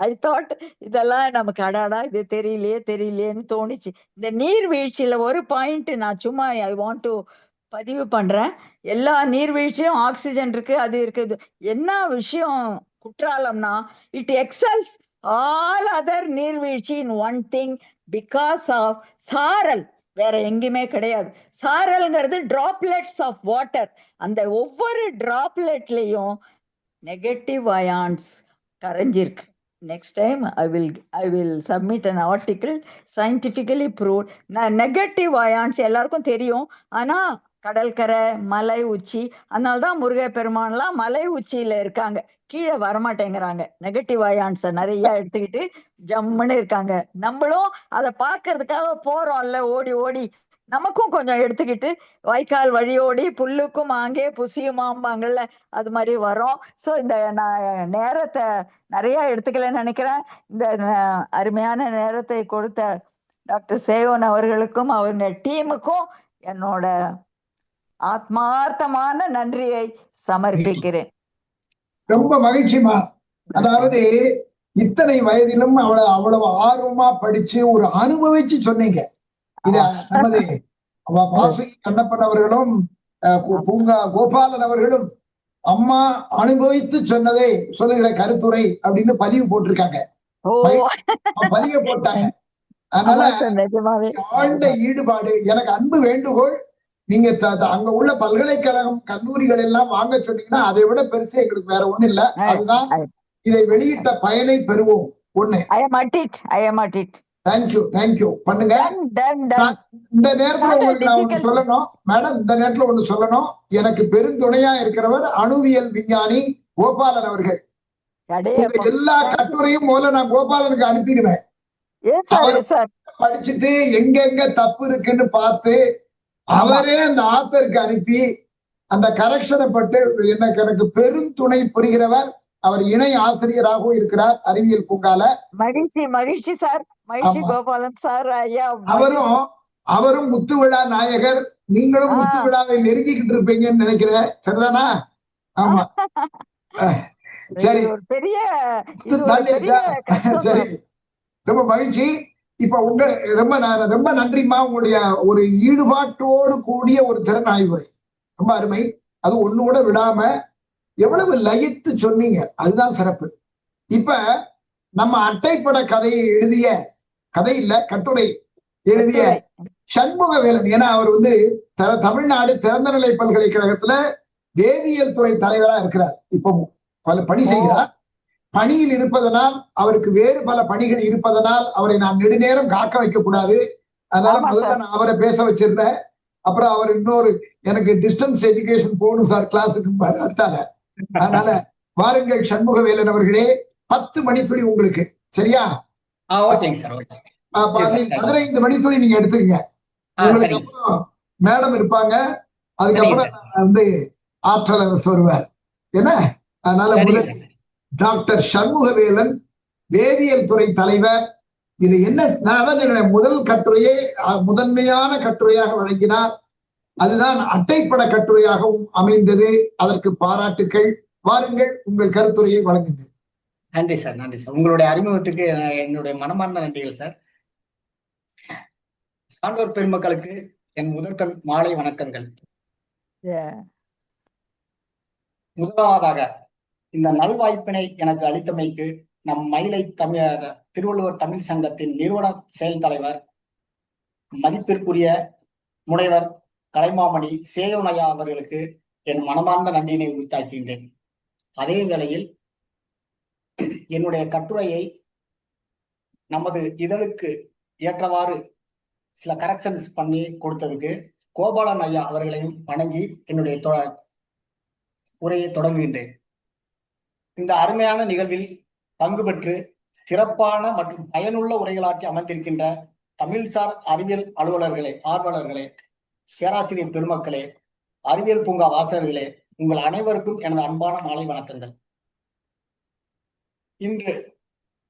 ஐ தாட் இதெல்லாம் நமக்கு அடாடா இது தெரியலையேன்னு தோணுச்சு. இந்த நீர்வீழ்ச்சியில ஒரு பாயிண்ட் நான் சும்மா ஐ வாண்ட் டு பதிவு பண்றேன். எல்லா நீர்வீழ்ச்சியும் ஆக்சிஜன் இருக்கு, அது இருக்குது. என்ன விஷயம் குற்றாலம்னா, இட் எக்ஸல்ஸ் ஆல் அதர் நீர்வீழ்ச்சி in one thing, because of சாரல். வேற எங்கேயுமே கிடையாது. சாரல்ங்கிறது டிராப்லெட்ஸ் ஆஃப் வாட்டர். அந்த ஒவ்வொரு டிராப்லெட்லயும் நெகட்டிவ் அயான்ஸ் கரைஞ்சிருக்கு. Next time I will submit an article scientifically proved. Negative ions எல்லாருக்கும் தெரியும். ஆனா கடற்கரை, மலை உச்சி, அதனால்தான் முருகப்பெருமான்லாம் மலை உச்சியில இருக்காங்க, கீழே வரமாட்டேங்கிறாங்க. நெகட்டிவ் அயான்ஸ நிறைய எடுத்துக்கிட்டு ஜம்முன்னு இருக்காங்க. நம்மளும் அதை பாக்குறதுக்காக போறோம்ல, ஓடி நமக்கும் கொஞ்சம் எடுத்துக்கிட்டு வாய்க்கால் வழியோடி புல்லுக்கும் அங்கே புசியுமாம்பாங்கல்ல, அது மாதிரி வரோம். ஸோ இந்த நான் நேரத்தை நிறைய எடுத்துக்கலன்னு நினைக்கிறேன். இந்த அருமையான நேரத்தை கொடுத்த டாக்டர் சேவன் அவர்களுக்கும் அவருடைய டீமுக்கும் என்னோட ஆத்மார்த்தமான நன்றியை சமர்ப்பிக்கிறேன். ரொம்ப மகிழ்ச்சிமா. அதாவது இத்தனை வயதிலும் அவ்வளவு ஆர்வமா படிச்சு ஒரு அனுபவிச்சு சொன்னீங்க. இத நமது வாசுகி கண்ணப்பன் அவர்களும் பூங்கா கோபாலன் அவர்களும் அம்மா அனுபவித்து சொன்னதை சொல்லுகிற கருத்துரை அப்படின்னு பதிவு போட்டிருக்காங்க, பதிவு போட்டாங்க. அதனால ஆழ்ந்த ஈடுபாடு. எனக்கு அன்பு வேண்டுகோள், நீங்க அங்க உள்ள பல்கலைக்கழகம் கல்லூரிகள் எல்லாம் வாங்க சொன்னீங்கன்னா அதை விட பெருசு எங்களுக்கு வேற ஒண்ணு இல்ல. அதுதான் இதை வெளியிட்ட பயனை பெறுவோம். ஒண்ணு தேங்க்யூ பண்ணுங்க. இந்த நேரத்துல உங்களுக்கு நான் ஒண்ணு சொல்லணும் மேடம், இந்த நேரத்துல ஒண்ணு சொல்லணும். எனக்கு பெருந்துணையா இருக்கிறவர் அணுவியல் விஞ்ஞானி கோபாலன் அவர்கள். எல்லா கட்டுரையும் முதல்ல நான் கோபாலனுக்கு அனுப்பிடுவேன். படிச்சுட்டு எங்க தப்பு இருக்குன்னு பார்த்து அவரே அந்த ஆத்தருக்கு அனுப்பி அந்த கரெக்ஷனை பட்டு எனக்கு பெரும் துணை புரிகிறவர். அவர் இணை ஆசிரியராகவும் இருக்கிறார் அறிவியல் பூங்கால. மகிழ்ச்சி சார், மகிழ்ச்சி கோபாலன் சார். ஐயா அவரும் முத்து விழா நாயகர். நீங்களும் முத்து விழாவை நெருங்கிக்கிட்டு இருப்பீங்கன்னு நினைக்கிறேன். சரிதானா? ஆமா, சரி. பெரிய சரி, ரொம்ப மகிழ்ச்சி. இப்ப ரொம்ப நன்றிமா. உங்களுடைய ஒரு ஈடுபாட்டோடு கூடிய ஒரு திறன் ஆய்வுரை ரொம்ப அருமை. அது ஒண்ணு கூட விடாம எவ்வளவு லயித்து சொன்னீங்க, அதுதான் சிறப்பு. இப்ப நம்ம அட்டைப்பட கதையை எழுதிய கட்டுரை எழுதிய சண்முகவேலன், ஏன்னா அவர் தமிழ்நாடு திறந்தநிலை பல்கலைக்கழகத்துல வேதியியல் துறை தலைவரா இருக்கிறார். இப்போ பல பணி செய்கிறார். பணியில் இருப்பதனால், அவருக்கு வேறு பல பணிகள் இருப்பதனால் அவரை நான் நெடுநேரம் காக்க வைக்க கூடாது. அதனால முதல்ல நான் அவரை பேச வச்சிருந்தேன். அப்புறம் அவர் இன்னொரு எனக்கு டிஸ்டன்ஸ் எஜுகேஷன் போகணும் சார் கிளாஸுக்கு அடுத்தால. அதனால வாருங்கள் சண்முகவேலன் அவர்களே, 10 மணித்துளி உங்களுக்கு. சரியா? 15 மணித்துளி நீங்க எடுத்துக்கங்க. உங்களுக்கு அப்புறம் மேடம் இருப்பாங்க, அதுக்கப்புறம் ஆற்றல் வருவார். என்ன? அதனால முதல் டாக்டர் சண்முகவேலன் வேதியியல் துறை தலைவர். இதுல என்ன நான் முதல் கட்டுரையே முதன்மையான கட்டுரையாக வழங்கினார். அதுதான் அட்டைப்பட கட்டுரையாகவும் அமைந்தது. அதற்கு பாராட்டுக்கள். வாருங்கள், உங்கள் கருத்துரையை வழங்குங்கள். நன்றி சார். உங்களுடைய அறிமுகத்துக்கு என்னுடைய மனமார்ந்த நன்றிகள் சார். சான்றோர் பெருமக்களுக்கு என் முதற்கண் மாலை வணக்கங்கள். முதலாவதாக இந்த நல்வாய்ப்பினை எனக்கு அளித்தமைக்கு நம் மயிலை திருவள்ளுவர் தமிழ் சங்கத்தின் நிறுவன செயல் தலைவர் மதிப்பிற்குரிய முனைவர் கலைமாமணி சேயோனையா அவர்களுக்கு என் மனமார்ந்த நன்றியினை உரித்தாக்கின்றேன். அதே வேளையில் என்னுடைய கட்டுரையை நமது இதழுக்கு ஏற்றவாறு சில கரெக்ஷன்ஸ் பண்ணி கொடுத்ததுக்கு கோபாலன் ஐயா அவர்களையும் வணங்கி என்னுடைய உரையை தொடங்குகின்றேன். இந்த அருமையான நிகழ்வில் பங்கு பெற்று சிறப்பான மற்றும் பயனுள்ள உரைகளாற்றி அமர்ந்திருக்கின்ற தமிழ்சார் அறிவியல் அலுவலர்களே, ஆர்வலர்களே, பேராசிரியர் பெருமக்களே, அறிவியல் பூங்கா வாசகர்களே, உங்கள் அனைவருக்கும் எனது அன்பான மாலை வணக்கங்கள். இன்று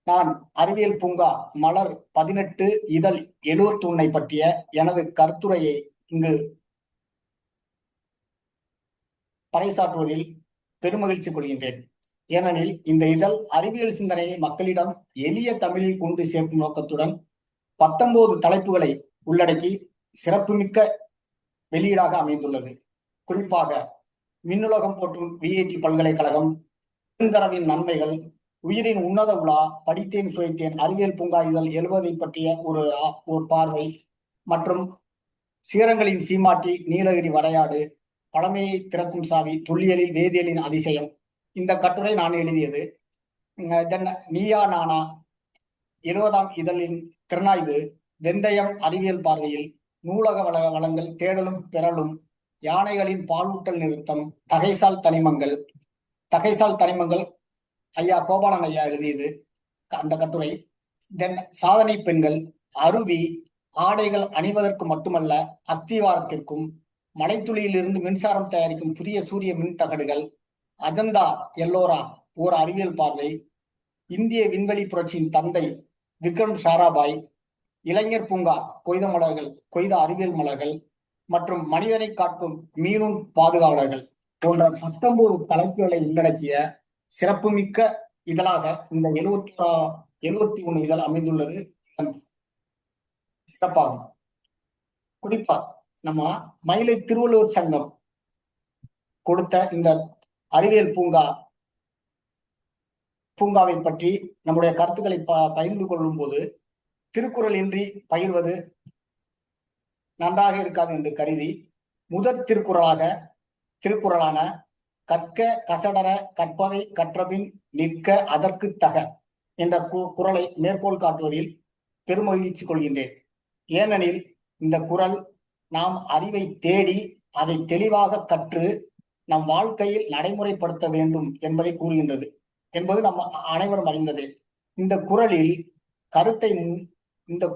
நான் அறிவியல் பூங்கா மலர் 18 இதழ் 71 பற்றிய எனது கருத்துரையை இங்கு பறைசாற்றுவதில் பெருமகிழ்ச்சி கொள்கின்றேன். ஏனெனில் இந்த இதழ் அறிவியல் சிந்தனையை மக்களிடம் எளிய தமிழில் கொண்டு சேர்க்கும் நோக்கத்துடன் 19 தலைப்புகளை உள்ளடக்கி சிறப்புமிக்க வெளியீடாக அமைந்துள்ளது. குறிப்பாக மின்னுலகம் போற்றும் விஐடி பல்கலைக்கழகம், பெருந்தரவின் நன்மைகள், உயிரின் உன்னத உலா, படித்தேன் சுவைத்தேன், அறிவியல் பூங்கா இதழ் 70 பற்றிய ஒரு பார்வை மற்றும் சீரங்களின் சீமாட்டி, நீலகிரி வரையாடு, பழமையை திறக்கும் சாவி, தொல்லியலில் வேதியியலின் அதிசயம். இந்த கட்டுரை நான் எழுதியது. நீயா நானா 70ஆம் இதழின் திறனாய்வு, வெந்தயம் அறிவியல் பார்வையில், நூலக வளங்கள் தேடலும் பெறலும், யானைகளின் பாலூட்டல் நிறுத்தம், தகைசால் தனிமங்கள் ஐயா கோபாலன் ஐயா எழுதியது அந்த கட்டுரை. சாதனை பெண்கள், அருவி, ஆடைகள் அணிவதற்கு மட்டுமல்ல அஸ்திவாரத்திற்கும், மலைத்துளியிலிருந்து மின்சாரம் தயாரிக்கும் புதிய சூரிய மின் தகடுகள், அஜந்தா எல்லோரா ஓர் அறிவியல் பார்வை, இந்திய விண்வெளி புரட்சியின் தந்தை விக்ரம் சாராபாய், இளைஞர் பூங்கா கொய்த அறிவியல் மலர்கள் மற்றும் மனிதனை காக்கும் மீனும் பாதுகாவலர்கள் போன்ற 19 தலைப்புகளை உள்ளடக்கிய சிறப்புமிக்க இதழாக இந்த 71 இதழ் அமைந்துள்ளது சிறப்பாகும். குறிப்பா நம்ம மயிலை திருவள்ளுவர் சங்கம் கொடுத்த இந்த அறிவியல் பூங்காவை பற்றி நம்முடைய கருத்துக்களை பகிர்ந்து கொள்ளும் போது திருக்குறள் இன்றி பகிர்வது நன்றாக இருக்காது என்று கருதி முதற் திருக்குறளான கற்க கசடர கற்பவை கற்றபின் நிற்க அதற்கு தக என்ற குறளை மேற்கோள் காட்டுவதில் பெருமகிழ்ச்சி கொள்கின்றேன். ஏனெனில் இந்த குறள் நாம் அறிவை தேடி அதை தெளிவாக கற்று நம் வாழ்க்கையில் நடைமுறைப்படுத்த வேண்டும் என்பதை கூறுகின்றது என்பது நம்ம அனைவரும் அறிந்ததே. இந்த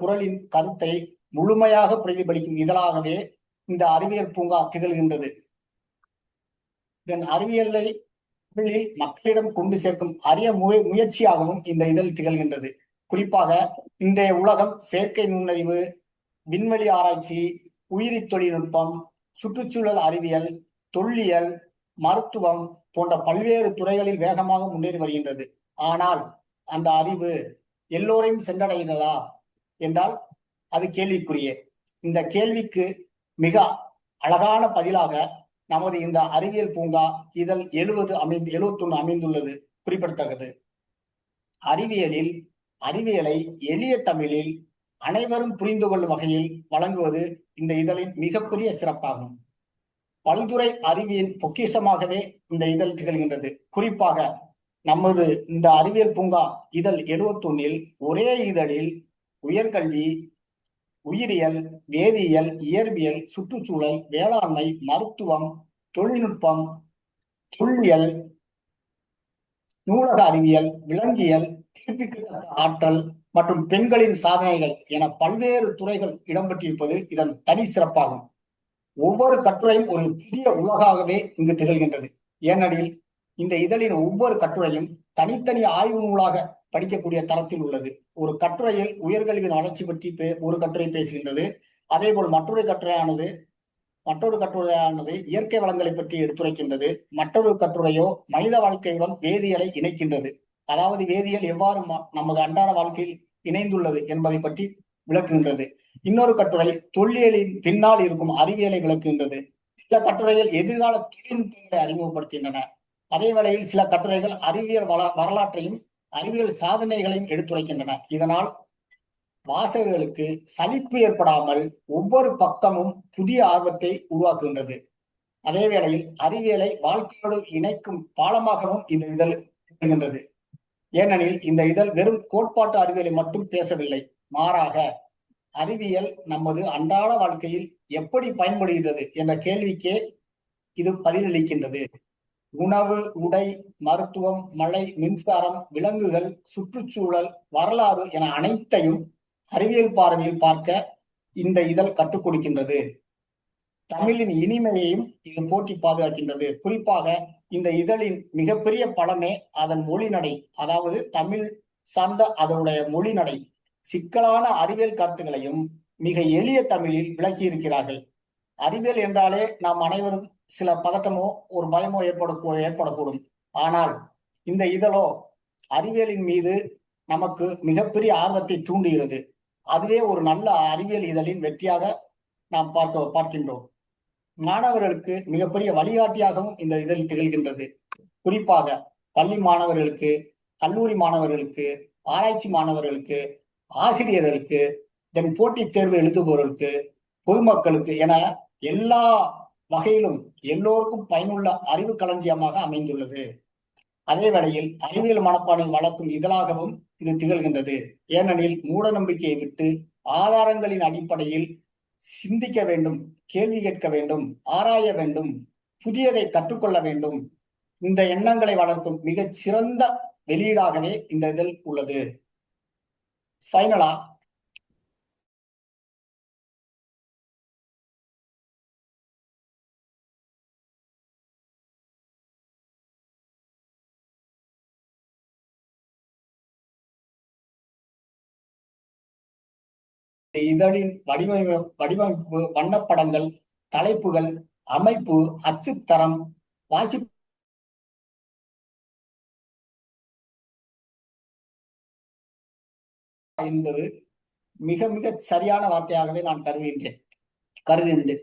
குறளின் கருத்தை முழுமையாக பிரதிபலிக்கும் இதழாகவே இந்த அறிவியல் பூங்கா திகழ்கின்றது. இதன் அறிவியலை மக்களிடம் கொண்டு சேர்க்கும் அரிய முயற்சியாகவும் இந்த இதழ் திகழ்கின்றது. குறிப்பாக இன்றைய உலகம் செயற்கை நுண்ணறிவு, விண்வெளி ஆராய்ச்சி, உயிரி தொழில்நுட்பம், சுற்றுச்சூழல் அறிவியல், தொல்லியல், மருத்துவம் போன்ற பல்வேறு துறைகளில் வேகமாக முன்னேறி வருகின்றது. ஆனால் அந்த அறிவு எல்லோரையும் சென்றடைகிறதா என்றால் அது கேள்விக்குரிய. இந்த கேள்விக்கு மிக அழகான பதிலாக நமது இந்த அறிவியல் பூங்கா இதழ் 71 அமைந்துள்ளது குறிப்பிடத்தக்கது. அறிவியலை எளிய தமிழில் அனைவரும் புரிந்து கொள்ளும் வகையில் வழங்குவது இந்த இதழின் மிகப்பெரிய சிறப்பாகும். பல்துறை அறிவியின் பொக்கிஷமாகவே இந்த இதழ் திகழ்கின்றது. குறிப்பாக நமது இந்த அறிவியல் பூங்கா இதழ் 71 ஒரே இதழில் உயர்கல்வி, உயிரியல், வேதியியல், இயற்பியல், சுற்றுச்சூழல், வேளாண்மை, மருத்துவம், தொழில்நுட்பம், தொல்லியல், நூலக அறிவியல், விலங்கியல், ஆற்றல் மற்றும் பெண்களின் சாதனைகள் என பல்வேறு துறைகள் இடம்பெற்றிருப்பது இதன் தனி சிறப்பாகும். ஒவ்வொரு கட்டுரையும் ஒரு புதிய உலகாகவே இங்கு திகழ்கின்றது. ஏனெனில் இந்த இதழின் ஒவ்வொரு கட்டுரையும் தனித்தனி ஆய்வு நூலாக படிக்கக்கூடிய தரத்தில் உள்ளது. ஒரு கட்டுரையில் உயர்கல்வியின் வளர்ச்சி பற்றி ஒரு கட்டுரை பேசுகின்றது. அதே போல் மற்றொரு கட்டுரையானது இயற்கை வளங்களை பற்றி எடுத்துரைக்கின்றது. மற்றொரு கட்டுரையோ மனித வாழ்க்கையுடன் வேதியியலை இணைக்கின்றது. அதாவது வேதியியல் எவ்வாறு நமது அன்றாட வாழ்க்கையில் இணைந்துள்ளது என்பதை பற்றி விளக்குகின்றது. இன்னொரு கட்டுரை தொல்லியலின் பின்னால் இருக்கும் அறிவியலை விளக்குகின்றது. சில கட்டுரைகள் எதிர்கால தொழில்நுட்பங்களை அறிமுகப்படுத்துகின்றன. அதே வேளையில் சில கட்டுரைகள் அறிவியல் வரலாற்றையும் அறிவியல் சாதனைகளையும் எடுத்துரைக்கின்றன. இதனால் வாசகர்களுக்கு சலிப்பு ஏற்படாமல் ஒவ்வொரு பக்கமும் புதிய ஆர்வத்தை உருவாக்குகின்றது. அதே வேளையில் அறிவியலை வாழ்க்கையோடு இணைக்கும் பாலமாகவும் இந்த இதழ் இருக்கின்றது. ஏனெனில் இந்த இதழ் வெறும் கோட்பாட்டு அறிவியலை மட்டும் பேசவில்லை, மாறாக அறிவியல் நமது அன்றாட வாழ்க்கையில் எப்படி பயன்படுகிறது என்ற கேள்விக்கே இது பதிலளிக்கின்றது. உணவு, உடை, மருத்துவம், மழை, மின்சாரம், விலங்குகள், சுற்றுச்சூழல், வரலாறு என அனைத்தையும் அறிவியல் பார்வையில் பார்க்க இந்த இதழ் கற்றுக் கொடுக்கின்றது. தமிழின் இனிமையையும் இது போற்றி பாதுகாக்கின்றது. குறிப்பாக இந்த இதழின் மிகப்பெரிய பலமே அதன் மொழிநடை, அதாவது தமிழ் சார்ந்த அதனுடைய மொழிநடை. சிக்கலான அறிவியல் கருத்துக்களையும் மிக எளிய தமிழில் விளக்கி இருக்கிறார்கள். அறிவியல் என்றாலே நாம் அனைவரும் சில பதட்டமோ ஒரு பயமோ ஏற்படக்கூடும். ஆனால் இந்த இதழோ அறிவியலின் மீது நமக்கு மிகப்பெரிய ஆர்வத்தை தூண்டுகிறது. அதுவே ஒரு நல்ல அறிவியல் இதழின் வெற்றியாக நாம் பார்க்கின்றோம். மாணவர்களுக்கு மிகப்பெரிய வழிகாட்டியாகவும் இந்த இதழ் திகழ்கின்றது. குறிப்பாக பள்ளி மாணவர்களுக்கு, கல்லூரி மாணவர்களுக்கு, ஆராய்ச்சி மாணவர்களுக்கு, ஆசிரியர்களுக்கு, தென் போட்டித் தேர்வு எழுதுபவர்களுக்கு, பொதுமக்களுக்கு என எல்லா வகையிலும் எல்லோருக்கும் பயனுள்ள அறிவு களஞ்சியமாக அமைந்துள்ளது. அதே வேளையில் அறிவியல் மனப்பானை வளர்க்கும் இதழாகவும் இது திகழ்கின்றது. ஏனெனில் மூட நம்பிக்கையை விட்டு ஆதாரங்களின் அடிப்படையில் சிந்திக்க வேண்டும், கேள்வி கேட்க வேண்டும், ஆராய வேண்டும், புதியதை கற்றுக்கொள்ள வேண்டும். இந்த எண்ணங்களை வளர்க்கும் மிகச் சிறந்த வெளியீடாகவே இந்த இதழ் உள்ளது. ஃபைனலா இதழின் வடிவமைப்பு, வண்ணப்படங்கள், தலைப்புகள், அமைப்பு, அச்சுத்தரம், வாசிப்பு என்பது மிக மிக சரியான வார்த்தையாகவே நான் கருதுகின்றேன்.